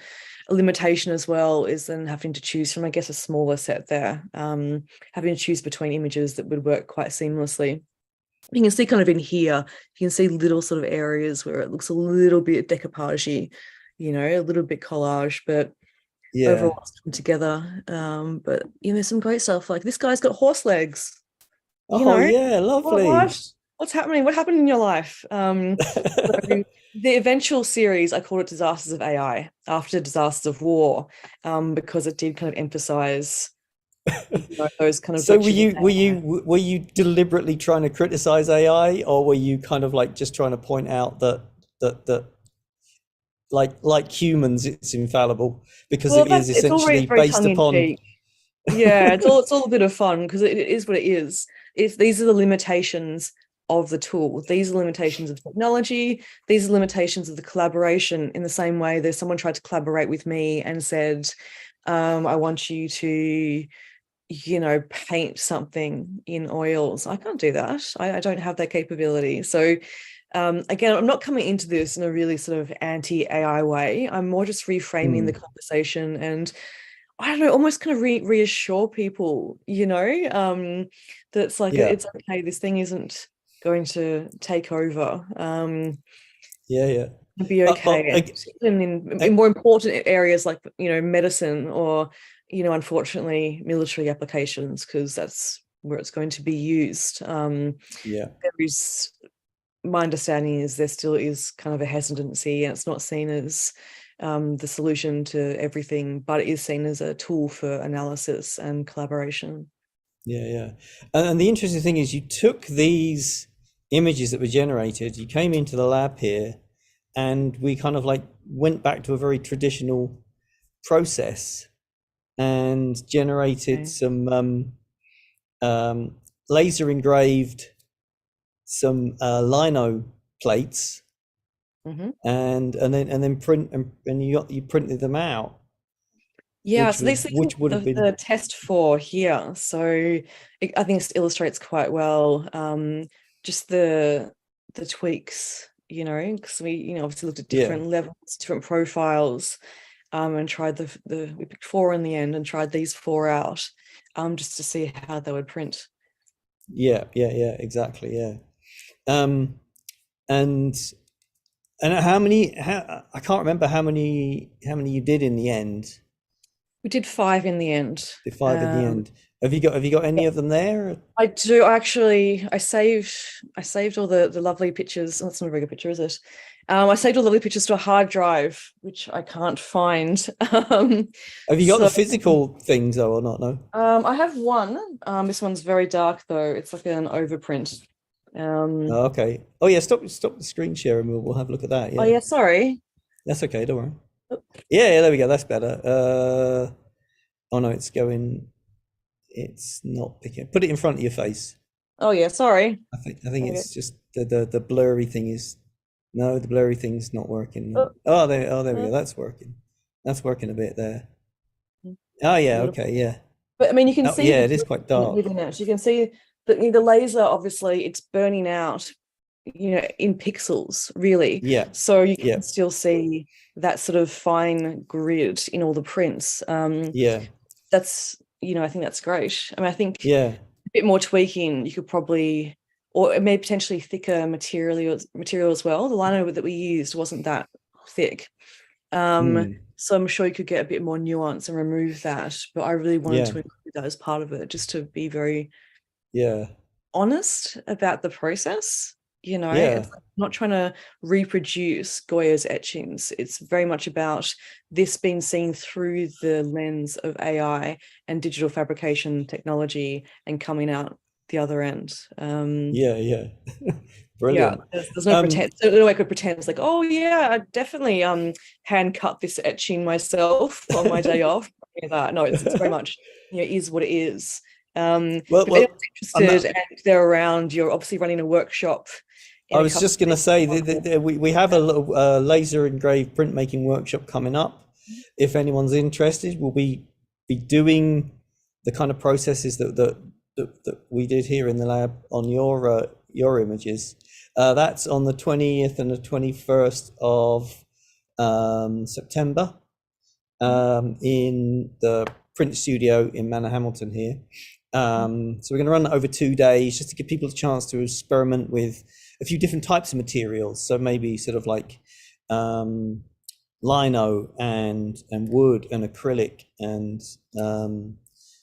[SPEAKER 2] limitation as well, is then having to choose from, I guess, a smaller set there. Having to choose between images that would work quite seamlessly. You can see kind of in here, you can see little sort of areas where it looks a little bit decoupage-y, a little bit collage, but
[SPEAKER 1] Yeah.
[SPEAKER 2] overall it's come together. But there's some great stuff. Like this guy's got horse legs. You
[SPEAKER 1] Oh
[SPEAKER 2] know,
[SPEAKER 1] yeah, lovely.
[SPEAKER 2] what's happening? What happened in your life? So the eventual series, I called it Disasters of AI after Disasters of War, because it did kind of emphasize, those kind of
[SPEAKER 1] So were
[SPEAKER 2] virtues of
[SPEAKER 1] you were
[SPEAKER 2] AI.
[SPEAKER 1] you were you deliberately trying to criticize AI, or were you kind of like just trying to point out that like humans, it's infallible because
[SPEAKER 2] Well,
[SPEAKER 1] it is
[SPEAKER 2] it's all very,
[SPEAKER 1] essentially
[SPEAKER 2] very
[SPEAKER 1] based
[SPEAKER 2] tongue in
[SPEAKER 1] upon
[SPEAKER 2] cheek. Yeah, it's all a bit of fun because it is what it is. These are the limitations of the tool. These are limitations of technology. These are limitations of the collaboration. In the same way, there's someone tried to collaborate with me and said, I want you to, paint something in oils. I can't do that. I don't have that capability. So again, I'm not coming into this in a really sort of anti-AI way. I'm more just reframing the
[SPEAKER 1] Hmm,
[SPEAKER 2] conversation and, I don't know, almost kind of reassure people, that it's like,
[SPEAKER 1] yeah.
[SPEAKER 2] it's okay. This thing isn't going to take over.
[SPEAKER 1] Yeah, yeah.
[SPEAKER 2] It'd be
[SPEAKER 1] But
[SPEAKER 2] okay. And in more important areas like, medicine or, unfortunately, military applications, because that's where it's going to be used.
[SPEAKER 1] yeah,
[SPEAKER 2] There is, my understanding is there still is kind of a hesitancy, and it's not seen as the solution to everything, but it is seen as a tool for analysis and collaboration.
[SPEAKER 1] yeah, yeah. And the interesting thing is, you took these images that were generated, you came into the lab here, and we kind of like went back to a very traditional process and generated
[SPEAKER 2] Okay.
[SPEAKER 1] some laser engraved some lino plates,
[SPEAKER 2] Hmm.
[SPEAKER 1] and then print and you printed them out,
[SPEAKER 2] Yeah, so these things
[SPEAKER 1] which would have been,
[SPEAKER 2] the test for here. So I think it illustrates quite well just the tweaks, because we, obviously looked at
[SPEAKER 1] yeah,
[SPEAKER 2] different levels, different profiles, and tried the we picked four in the end and tried these four out, just to see how they would print.
[SPEAKER 1] yeah, yeah, yeah, exactly, yeah. um and how many, I can't remember how many you did in the end.
[SPEAKER 2] We did five in the end.
[SPEAKER 1] The five in the end. Have you got any of them there?
[SPEAKER 2] I do actually. I saved all the lovely pictures. Oh, that's not a very good picture, is it? I saved all the lovely pictures to a hard drive, which I can't find.
[SPEAKER 1] Have you got the
[SPEAKER 2] So
[SPEAKER 1] physical things though, or not? No.
[SPEAKER 2] I have one. This one's very dark though. It's like an overprint.
[SPEAKER 1] Oh, okay. Oh yeah, stop the screen share and we'll have a look at that.
[SPEAKER 2] Oh
[SPEAKER 1] Yeah,
[SPEAKER 2] yeah, sorry.
[SPEAKER 1] that's okay. Don't worry.
[SPEAKER 2] Oh
[SPEAKER 1] Yeah, yeah, there we go. That's better. Oh no, it's not picking. Put it in front of your face.
[SPEAKER 2] oh, yeah, sorry.
[SPEAKER 1] I think
[SPEAKER 2] Okay.
[SPEAKER 1] it's just the blurry thing is, no, the blurry thing's not working.
[SPEAKER 2] Oh,
[SPEAKER 1] Oh there we
[SPEAKER 2] uh,
[SPEAKER 1] go. That's working. That's working a bit there. Oh
[SPEAKER 2] a
[SPEAKER 1] yeah,
[SPEAKER 2] little.
[SPEAKER 1] okay, yeah.
[SPEAKER 2] But I mean, you can
[SPEAKER 1] Oh
[SPEAKER 2] see
[SPEAKER 1] yeah,
[SPEAKER 2] the
[SPEAKER 1] it is quite
[SPEAKER 2] difference
[SPEAKER 1] dark.
[SPEAKER 2] within it. You can see that the laser, obviously, it's burning out, in pixels, really.
[SPEAKER 1] Yeah,
[SPEAKER 2] So you
[SPEAKER 1] yeah,
[SPEAKER 2] can still see that sort of fine grid in all the prints.
[SPEAKER 1] yeah,
[SPEAKER 2] That's, I think that's great. I mean, I think
[SPEAKER 1] yeah.
[SPEAKER 2] a bit more tweaking, you could probably, or it may potentially thicker material as well. The lino that we used wasn't that thick.
[SPEAKER 1] Hmm.
[SPEAKER 2] So I'm sure you could get a bit more nuance and remove that. But I really wanted
[SPEAKER 1] Yeah,
[SPEAKER 2] to include that as part of it, just to be very
[SPEAKER 1] yeah,
[SPEAKER 2] honest about the process.
[SPEAKER 1] yeah,
[SPEAKER 2] It's like not trying to reproduce Goya's etchings. It's very much about this being seen through the lens of AI and digital fabrication technology and coming out the other end.
[SPEAKER 1] yeah, yeah.
[SPEAKER 2] Yeah,
[SPEAKER 1] Brilliant.
[SPEAKER 2] there's no pretend. So no way I could pretend it's like, oh yeah, I definitely hand cut this etching myself on my day off. Yeah, that no, it's very much, is what it is.
[SPEAKER 1] Well,
[SPEAKER 2] But if anyone's
[SPEAKER 1] and
[SPEAKER 2] interested and they're around, you're obviously running a workshop in
[SPEAKER 1] I
[SPEAKER 2] a
[SPEAKER 1] was
[SPEAKER 2] couple
[SPEAKER 1] just
[SPEAKER 2] of
[SPEAKER 1] going to
[SPEAKER 2] weeks.
[SPEAKER 1] say that we have a little laser engraved printmaking workshop coming up. If anyone's interested, we'll be doing the kind of processes that we did here in the lab on your images. That's on the 20th and the 21st of September, in the print studio in Manor Hamilton here. So we're going to run that over 2 days just to give people a chance to experiment with a few different types of materials. So maybe sort of like lino and wood and acrylic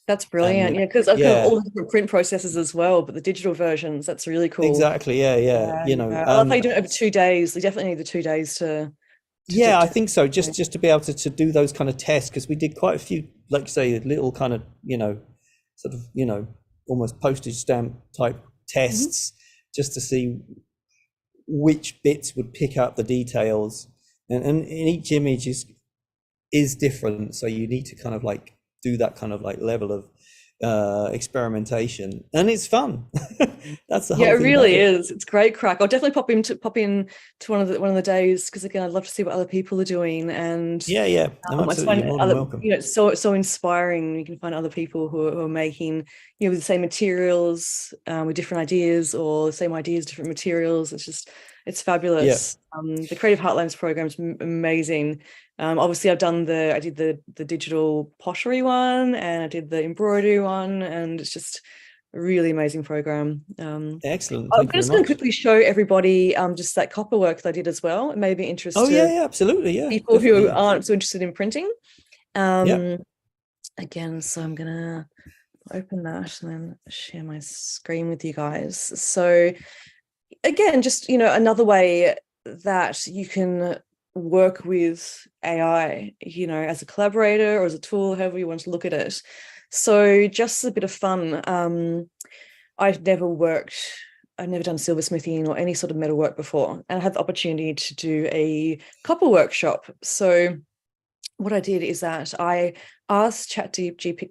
[SPEAKER 2] That's
[SPEAKER 1] and
[SPEAKER 2] brilliant. Yeah, because I've got
[SPEAKER 1] yeah,
[SPEAKER 2] all the different print processes as well, but the digital versions, that's really cool.
[SPEAKER 1] exactly. Yeah, yeah.
[SPEAKER 2] Yeah, yeah. I love how you do it over 2 days. We definitely need the 2 days to
[SPEAKER 1] Yeah, I think so. Just to be able to do those kind of tests, because we did quite a few, like say, little kind of, sort of, almost postage stamp type
[SPEAKER 2] Mhm.
[SPEAKER 1] tests, just to see which bits would pick up the details, and each image is different, so you need to kind of like do that kind of like level of experimentation, and it's fun. That's the
[SPEAKER 2] Yeah,
[SPEAKER 1] whole
[SPEAKER 2] it
[SPEAKER 1] thing about
[SPEAKER 2] really
[SPEAKER 1] it.
[SPEAKER 2] is. It's great crack. I'll definitely pop in to one of the days, because again, I'd love to see what other people are doing, and
[SPEAKER 1] Yeah, yeah, no,
[SPEAKER 2] I just
[SPEAKER 1] absolutely.
[SPEAKER 2] find
[SPEAKER 1] You're more than
[SPEAKER 2] other,
[SPEAKER 1] welcome.
[SPEAKER 2] it's so inspiring. You can find other people who are making, with the same materials, with different ideas, or the same ideas, different materials. It's
[SPEAKER 1] Yeah,
[SPEAKER 2] fabulous. The Creative Heartlands program is amazing. Obviously, I did the digital pottery one, and I did the embroidery one, and it's just Really amazing program.
[SPEAKER 1] Excellent.
[SPEAKER 2] I'm
[SPEAKER 1] Thank you very
[SPEAKER 2] just going to
[SPEAKER 1] much.
[SPEAKER 2] quickly show everybody just that copper work that I did as well. It may be interest
[SPEAKER 1] Oh yeah,
[SPEAKER 2] to
[SPEAKER 1] yeah, absolutely. Yeah,
[SPEAKER 2] people who
[SPEAKER 1] definitely.
[SPEAKER 2] aren't so interested in printing.
[SPEAKER 1] Yeah.
[SPEAKER 2] Again, so I'm gonna open that and then share my screen with you guys. So again, just another way that you can work with AI, as a collaborator or as a tool, however you want to look at it. So just a bit of fun. I've never done silversmithing or any sort of metal work before, and I had the opportunity to do a copper workshop. So what I did is that I asked ChatGPT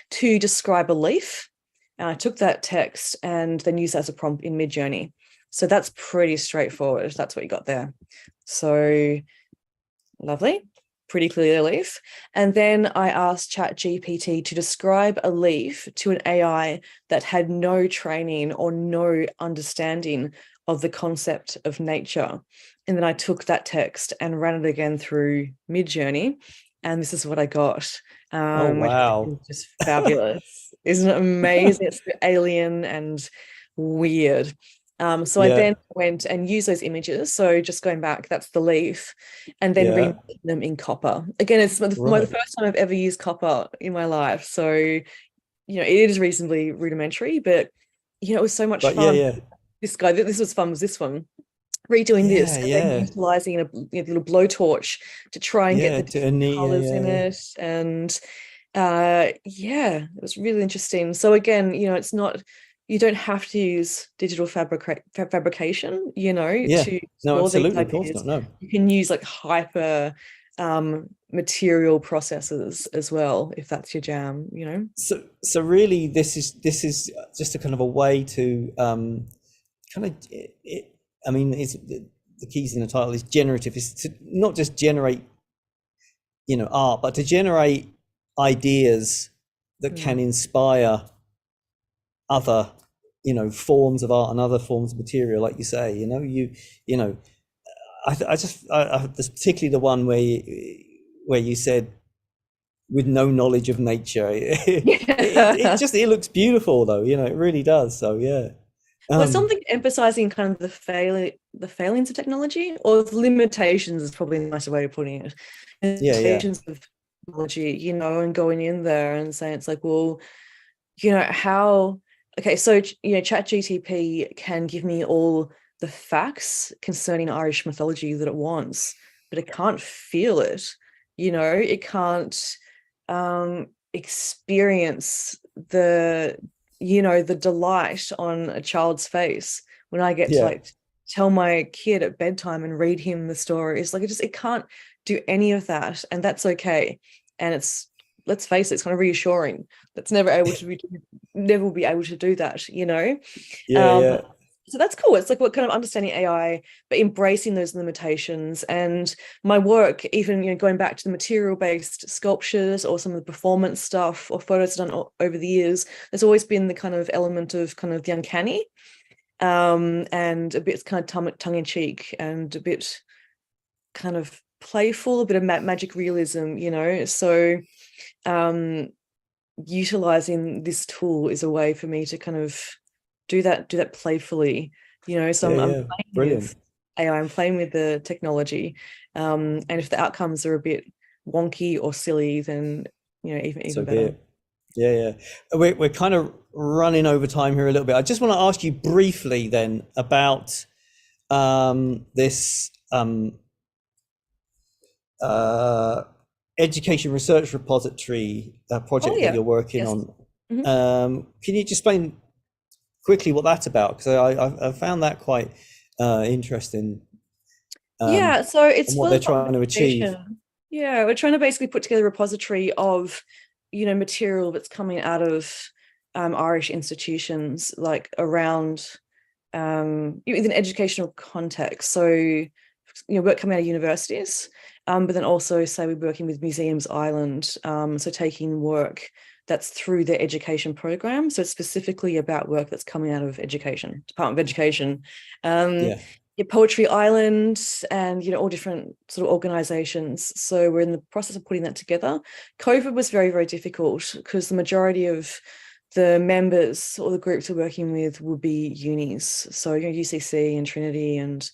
[SPEAKER 2] to describe a leaf, and I took that text and then used that as a prompt in Midjourney. So that's pretty straightforward. That's what you got there. So lovely, pretty clear leaf. And then I asked ChatGPT to describe a leaf to an AI that had no training or no understanding of the concept of nature. And then I took that text and ran it again through Midjourney, and this is what I got,
[SPEAKER 1] Oh
[SPEAKER 2] which
[SPEAKER 1] wow.
[SPEAKER 2] is just fabulous. Isn't it amazing? It's alien and weird. So I
[SPEAKER 1] Yeah,
[SPEAKER 2] then went and used those images. So just going back, that's the leaf, and then
[SPEAKER 1] yeah.
[SPEAKER 2] remaking them in copper. Again, it's the
[SPEAKER 1] Right.
[SPEAKER 2] first time I've ever used copper in my life. So, it is reasonably rudimentary, but it was so much
[SPEAKER 1] But yeah,
[SPEAKER 2] fun.
[SPEAKER 1] yeah.
[SPEAKER 2] This was fun, was this one. Redoing this
[SPEAKER 1] Yeah,
[SPEAKER 2] and then
[SPEAKER 1] yeah.
[SPEAKER 2] utilizing a little blowtorch to try and get
[SPEAKER 1] Yeah,
[SPEAKER 2] the
[SPEAKER 1] to a
[SPEAKER 2] different
[SPEAKER 1] neat, yeah,
[SPEAKER 2] colors
[SPEAKER 1] yeah,
[SPEAKER 2] in
[SPEAKER 1] yeah.
[SPEAKER 2] it. And yeah, it was really interesting. So again, it's not, you don't have to use digital fabrication,
[SPEAKER 1] Yeah.
[SPEAKER 2] to
[SPEAKER 1] No,
[SPEAKER 2] explore these
[SPEAKER 1] absolutely, of course
[SPEAKER 2] ideas.
[SPEAKER 1] not. No.
[SPEAKER 2] You can use like hyper material processes as well, if that's your jam.
[SPEAKER 1] So really, this is just a kind of a way to kind of I mean, it's the keys in the title is generative. Is to not just generate art, but to generate ideas that can
[SPEAKER 2] Mm.
[SPEAKER 1] inspire other forms of art and other forms of material, like you say. You know there's particularly the one where you said with no knowledge of nature. It
[SPEAKER 2] Yeah.
[SPEAKER 1] just it looks beautiful though, it really does. So yeah.
[SPEAKER 2] Well, it's
[SPEAKER 1] um
[SPEAKER 2] something emphasizing kind of the failings of technology, or the limitations is probably a nicer way of putting it.
[SPEAKER 1] yeah, yeah,
[SPEAKER 2] Limitations of technology, and going in there and saying it's like, well, how okay, so ChatGTP can give me all the facts concerning Irish mythology that it wants, but it can't feel it. It can't experience the delight on a child's face when I get to
[SPEAKER 1] yeah,
[SPEAKER 2] like tell my kid at bedtime and read him the story. It's like it can't do any of that, and that's okay. And it's, let's face it, it's kind of reassuring that's never will be able to do that.
[SPEAKER 1] yeah,
[SPEAKER 2] Um,
[SPEAKER 1] yeah.
[SPEAKER 2] so that's cool. It's like what kind of understanding AI, but embracing those limitations. And my work, even going back to the material-based sculptures or some of the performance stuff or photos done over the years, there's always been the kind of element of kind of the uncanny, and a bit kind of tongue-in-cheek and a bit kind of playful, a bit of magic realism. So utilizing this tool is a way for me to kind of do that playfully. So
[SPEAKER 1] Yeah,
[SPEAKER 2] I'm
[SPEAKER 1] yeah,
[SPEAKER 2] playing
[SPEAKER 1] brilliant.
[SPEAKER 2] with AI, I'm playing with the technology, and if the outcomes are a bit wonky or silly, then even
[SPEAKER 1] So be
[SPEAKER 2] better.
[SPEAKER 1] it. Yeah, yeah. We're kind of running over time here a little bit. I just want to ask you briefly then about this uh, education research repository
[SPEAKER 2] Oh
[SPEAKER 1] project that
[SPEAKER 2] yeah,
[SPEAKER 1] you're working
[SPEAKER 2] yes.
[SPEAKER 1] on.
[SPEAKER 2] Mhm.
[SPEAKER 1] Can you just explain quickly what that's about? Because I found that quite interesting,
[SPEAKER 2] Yeah, so it's
[SPEAKER 1] and what
[SPEAKER 2] for
[SPEAKER 1] they're
[SPEAKER 2] the Department
[SPEAKER 1] trying
[SPEAKER 2] of
[SPEAKER 1] to achieve.
[SPEAKER 2] Education. Yeah, we're trying to basically put together a repository of, material that's coming out of Irish institutions, like around in educational context. So, work coming out of universities, but then also say we're working with Museums Ireland, so taking work that's through their education program. So it's specifically about work that's coming out of education, Department of Education. Um,
[SPEAKER 1] Yeah,
[SPEAKER 2] Poetry Island, and all different sort of organizations. So we're in the process of putting that together. COVID was very, very difficult because the majority of the members or the groups we're working with will be unis. So UCC and Trinity and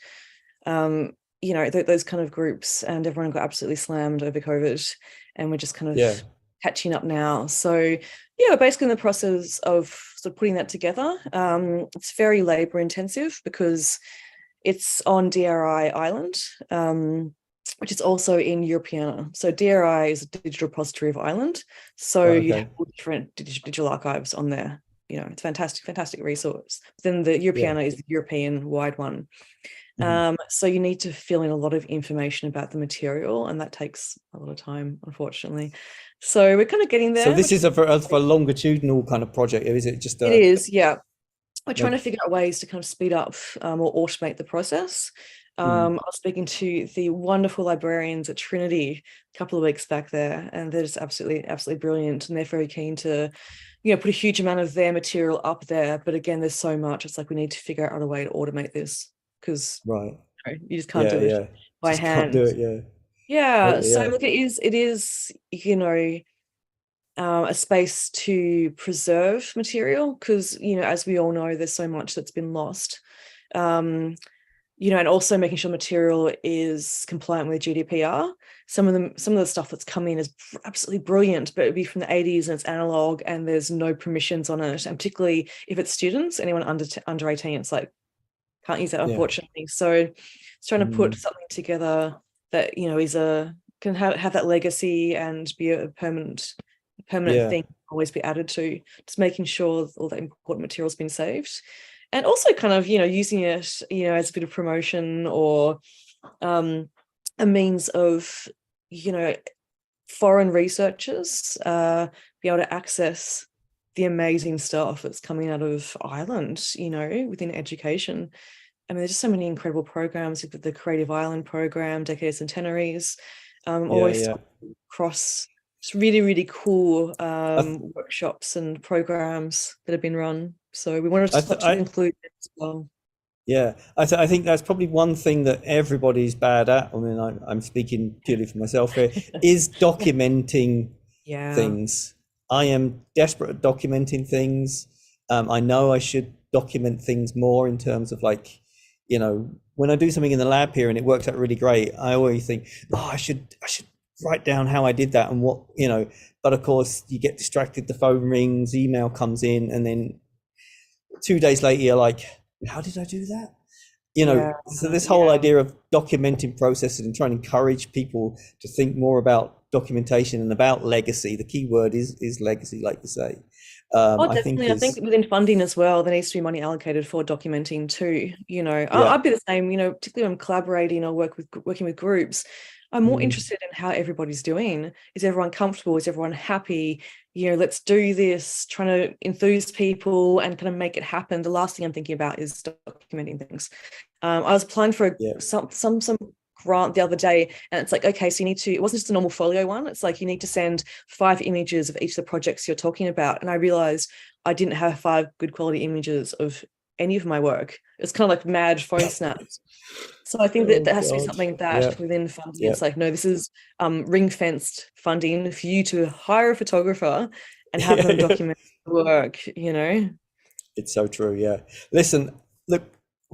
[SPEAKER 2] those kind of groups, and everyone got absolutely slammed over COVID, and we're just kind of catching up now. So yeah, we're basically in the process of sort of putting that together. It's very labor intensive because it's on DRI Island, which is also in Europeana. So DRI is a digital repository of Ireland. So you have all different digital archives on there. It's a fantastic resource. Then the Europeana is the European wide one. So you need to fill in a lot of information about the material, and that takes a lot of time, unfortunately. So we're kind of getting there.
[SPEAKER 1] So this is for a longitudinal kind of project, or is it just?
[SPEAKER 2] It is, yeah. We're trying to figure out ways to kind of speed up or automate the process. I was speaking to the wonderful librarians at Trinity a couple of weeks back there, and they're just absolutely brilliant, and they're very keen to, put a huge amount of their material up there. But again, there's so much. It's like we need to figure out a way to automate this because you just can't do it by hand.
[SPEAKER 1] Can't do it,
[SPEAKER 2] So look, it is a space to preserve material because as we all know, there's so much that's been lost, and also making sure material is compliant with GDPR. Some of the stuff that's come in is absolutely brilliant, but it'd be from the 80s and it's analog and there's no permissions on it, and particularly if it's students, anyone under 18, it's like can't use that, unfortunately. So it's trying to put something together that can have that legacy and be a permanent thing, always be added to, just making sure all that important material's been saved, and also kind of using it as a bit of promotion or a means of foreign researchers be able to access the amazing stuff that's coming out of Ireland within education. I mean, there's just so many incredible programs with the Creative Island program, Decade Centenaries, always across just really, really cool workshops and programs that have been run. So we wanted to include it as well.
[SPEAKER 1] Yeah, I think that's probably one thing that everybody's bad at. I mean, I'm speaking purely for myself here, is documenting things. I am desperate at documenting things. I know I should document things more in terms of when I do something in the lab here and it works out really great, I always think, I should write down how I did that and what, but of course you get distracted, the phone rings, email comes in, and then 2 days later you're like, how did I do that? So this whole idea of documenting processes and trying to encourage people to think more about documentation and about legacy. The key word is legacy, like you say.
[SPEAKER 2] Definitely. I think within funding as well, there needs to be money allocated for documenting too. I'd be the same, particularly when I'm collaborating or working with groups. I'm more interested in how everybody's doing. Is everyone comfortable? Is everyone happy? Let's do this, trying to enthuse people and kind of make it happen. The last thing I'm thinking about is documenting things. I was applying for some grant the other day, and it's like, okay, so you need to, it wasn't just a normal folio one, it's like you need to send 5 images of each of the projects you're talking about. And I realized I didn't have 5 good quality images of any of my work. It's kind of like mad phone snaps. So I think that has to be something that within funding, it's like, no, this is ring-fenced funding for you to hire a photographer and have them document the work,
[SPEAKER 1] It's so true, Listen, look,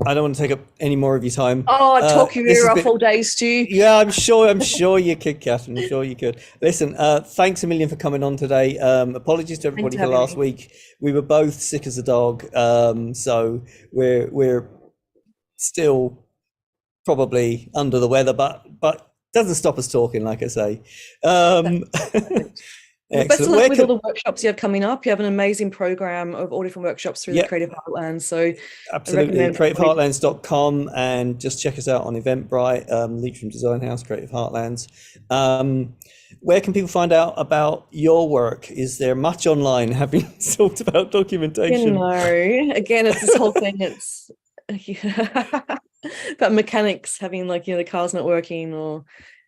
[SPEAKER 1] I don't want to take up any more of your time.
[SPEAKER 2] I'd talk your ear off all day, Stu.
[SPEAKER 1] Yeah, I'm sure you could, Catherine. I'm sure you could. Listen, thanks a million for coming on today. Apologies to everybody for last week. We were both sick as a dog, so we're still probably under the weather, but doesn't stop us talking, like I say.
[SPEAKER 2] Best of luck with all the workshops you have coming up. You have an amazing program of all different workshops through the Creative Heartlands. So
[SPEAKER 1] absolutely, creativeheartlands.com, and just check us out on Eventbrite, Leitrim Design House, Creative Heartlands. Where can people find out about your work? Is there much online having talked about documentation?
[SPEAKER 2] Again, it's this whole thing. It's about mechanics having the car's not working, or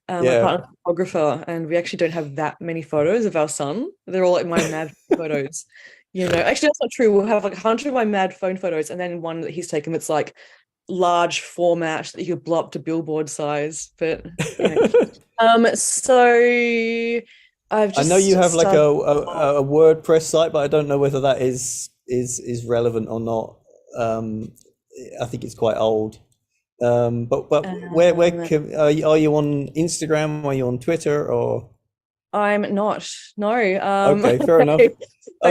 [SPEAKER 2] my partner's a photographer, and we actually don't have that many photos of our son. They're all my mad photos. Actually that's not true. We'll have 100 of my mad phone photos, and then one that he's taken that's like large format that you could blow up to billboard size. But so I've
[SPEAKER 1] I know
[SPEAKER 2] just
[SPEAKER 1] you have like
[SPEAKER 2] started.
[SPEAKER 1] a WordPress site, but I don't know whether that is relevant or not. Um, I think it's quite old. But where
[SPEAKER 2] Um,
[SPEAKER 1] are you on Instagram? Are you on Twitter or?
[SPEAKER 2] I'm not. No.
[SPEAKER 1] Okay, fair enough.
[SPEAKER 2] I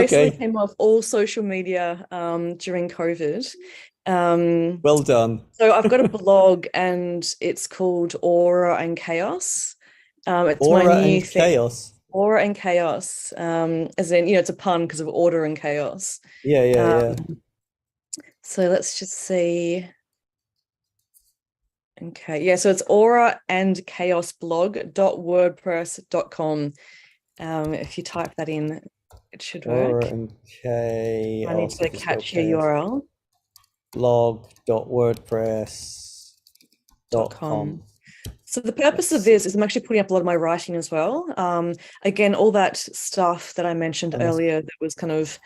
[SPEAKER 2] basically
[SPEAKER 1] Okay,
[SPEAKER 2] came off all social media during COVID. Um,
[SPEAKER 1] well done.
[SPEAKER 2] so I've got a blog and it's called Aura and Chaos. It's my
[SPEAKER 1] Aura
[SPEAKER 2] new
[SPEAKER 1] and
[SPEAKER 2] thing.
[SPEAKER 1] chaos.
[SPEAKER 2] Aura and Chaos. As in, it's a pun because of order and chaos.
[SPEAKER 1] Yeah, yeah,
[SPEAKER 2] Um,
[SPEAKER 1] yeah.
[SPEAKER 2] so let's just see. Okay, yeah, so it's aura and chaos blog.wordpress.com. If you type that in, it should
[SPEAKER 1] Aura
[SPEAKER 2] work.
[SPEAKER 1] and
[SPEAKER 2] I need
[SPEAKER 1] chaos.
[SPEAKER 2] to
[SPEAKER 1] If you spell
[SPEAKER 2] catch your
[SPEAKER 1] chaos.
[SPEAKER 2] URL.
[SPEAKER 1] Blog.wordpress.com.
[SPEAKER 2] So the purpose of
[SPEAKER 1] Let's
[SPEAKER 2] this is I'm actually putting up a lot of my writing as well. Again, all that stuff that I mentioned
[SPEAKER 1] and this.
[SPEAKER 2] earlier that was kind of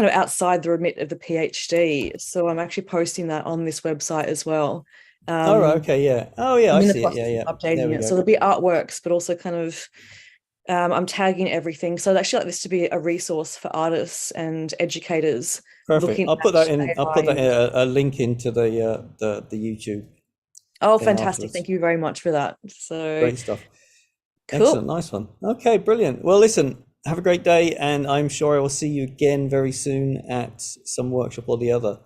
[SPEAKER 2] outside the remit of the PhD. So I'm actually posting that on this website as well.
[SPEAKER 1] All right.
[SPEAKER 2] Um,
[SPEAKER 1] Okay. Yeah. Oh, yeah.
[SPEAKER 2] I'm
[SPEAKER 1] I
[SPEAKER 2] in the
[SPEAKER 1] see it. Yeah.
[SPEAKER 2] process
[SPEAKER 1] Yeah.
[SPEAKER 2] of
[SPEAKER 1] There
[SPEAKER 2] updating
[SPEAKER 1] we
[SPEAKER 2] it. So
[SPEAKER 1] go.
[SPEAKER 2] there'll be artworks, but also kind of I'm tagging everything. So I'd actually like this to be a resource for artists and educators
[SPEAKER 1] Perfect.
[SPEAKER 2] looking
[SPEAKER 1] I'll put
[SPEAKER 2] at
[SPEAKER 1] that in. I'll
[SPEAKER 2] AI.
[SPEAKER 1] put that in a link into the YouTube
[SPEAKER 2] Oh,
[SPEAKER 1] thing
[SPEAKER 2] fantastic.
[SPEAKER 1] afterwards.
[SPEAKER 2] Thank you very much for that. So
[SPEAKER 1] Great stuff. Excellent.
[SPEAKER 2] cool.
[SPEAKER 1] Nice one. Okay. Brilliant. Well, listen. Have a great day, and I'm sure I will see you again very soon at some workshop or the other.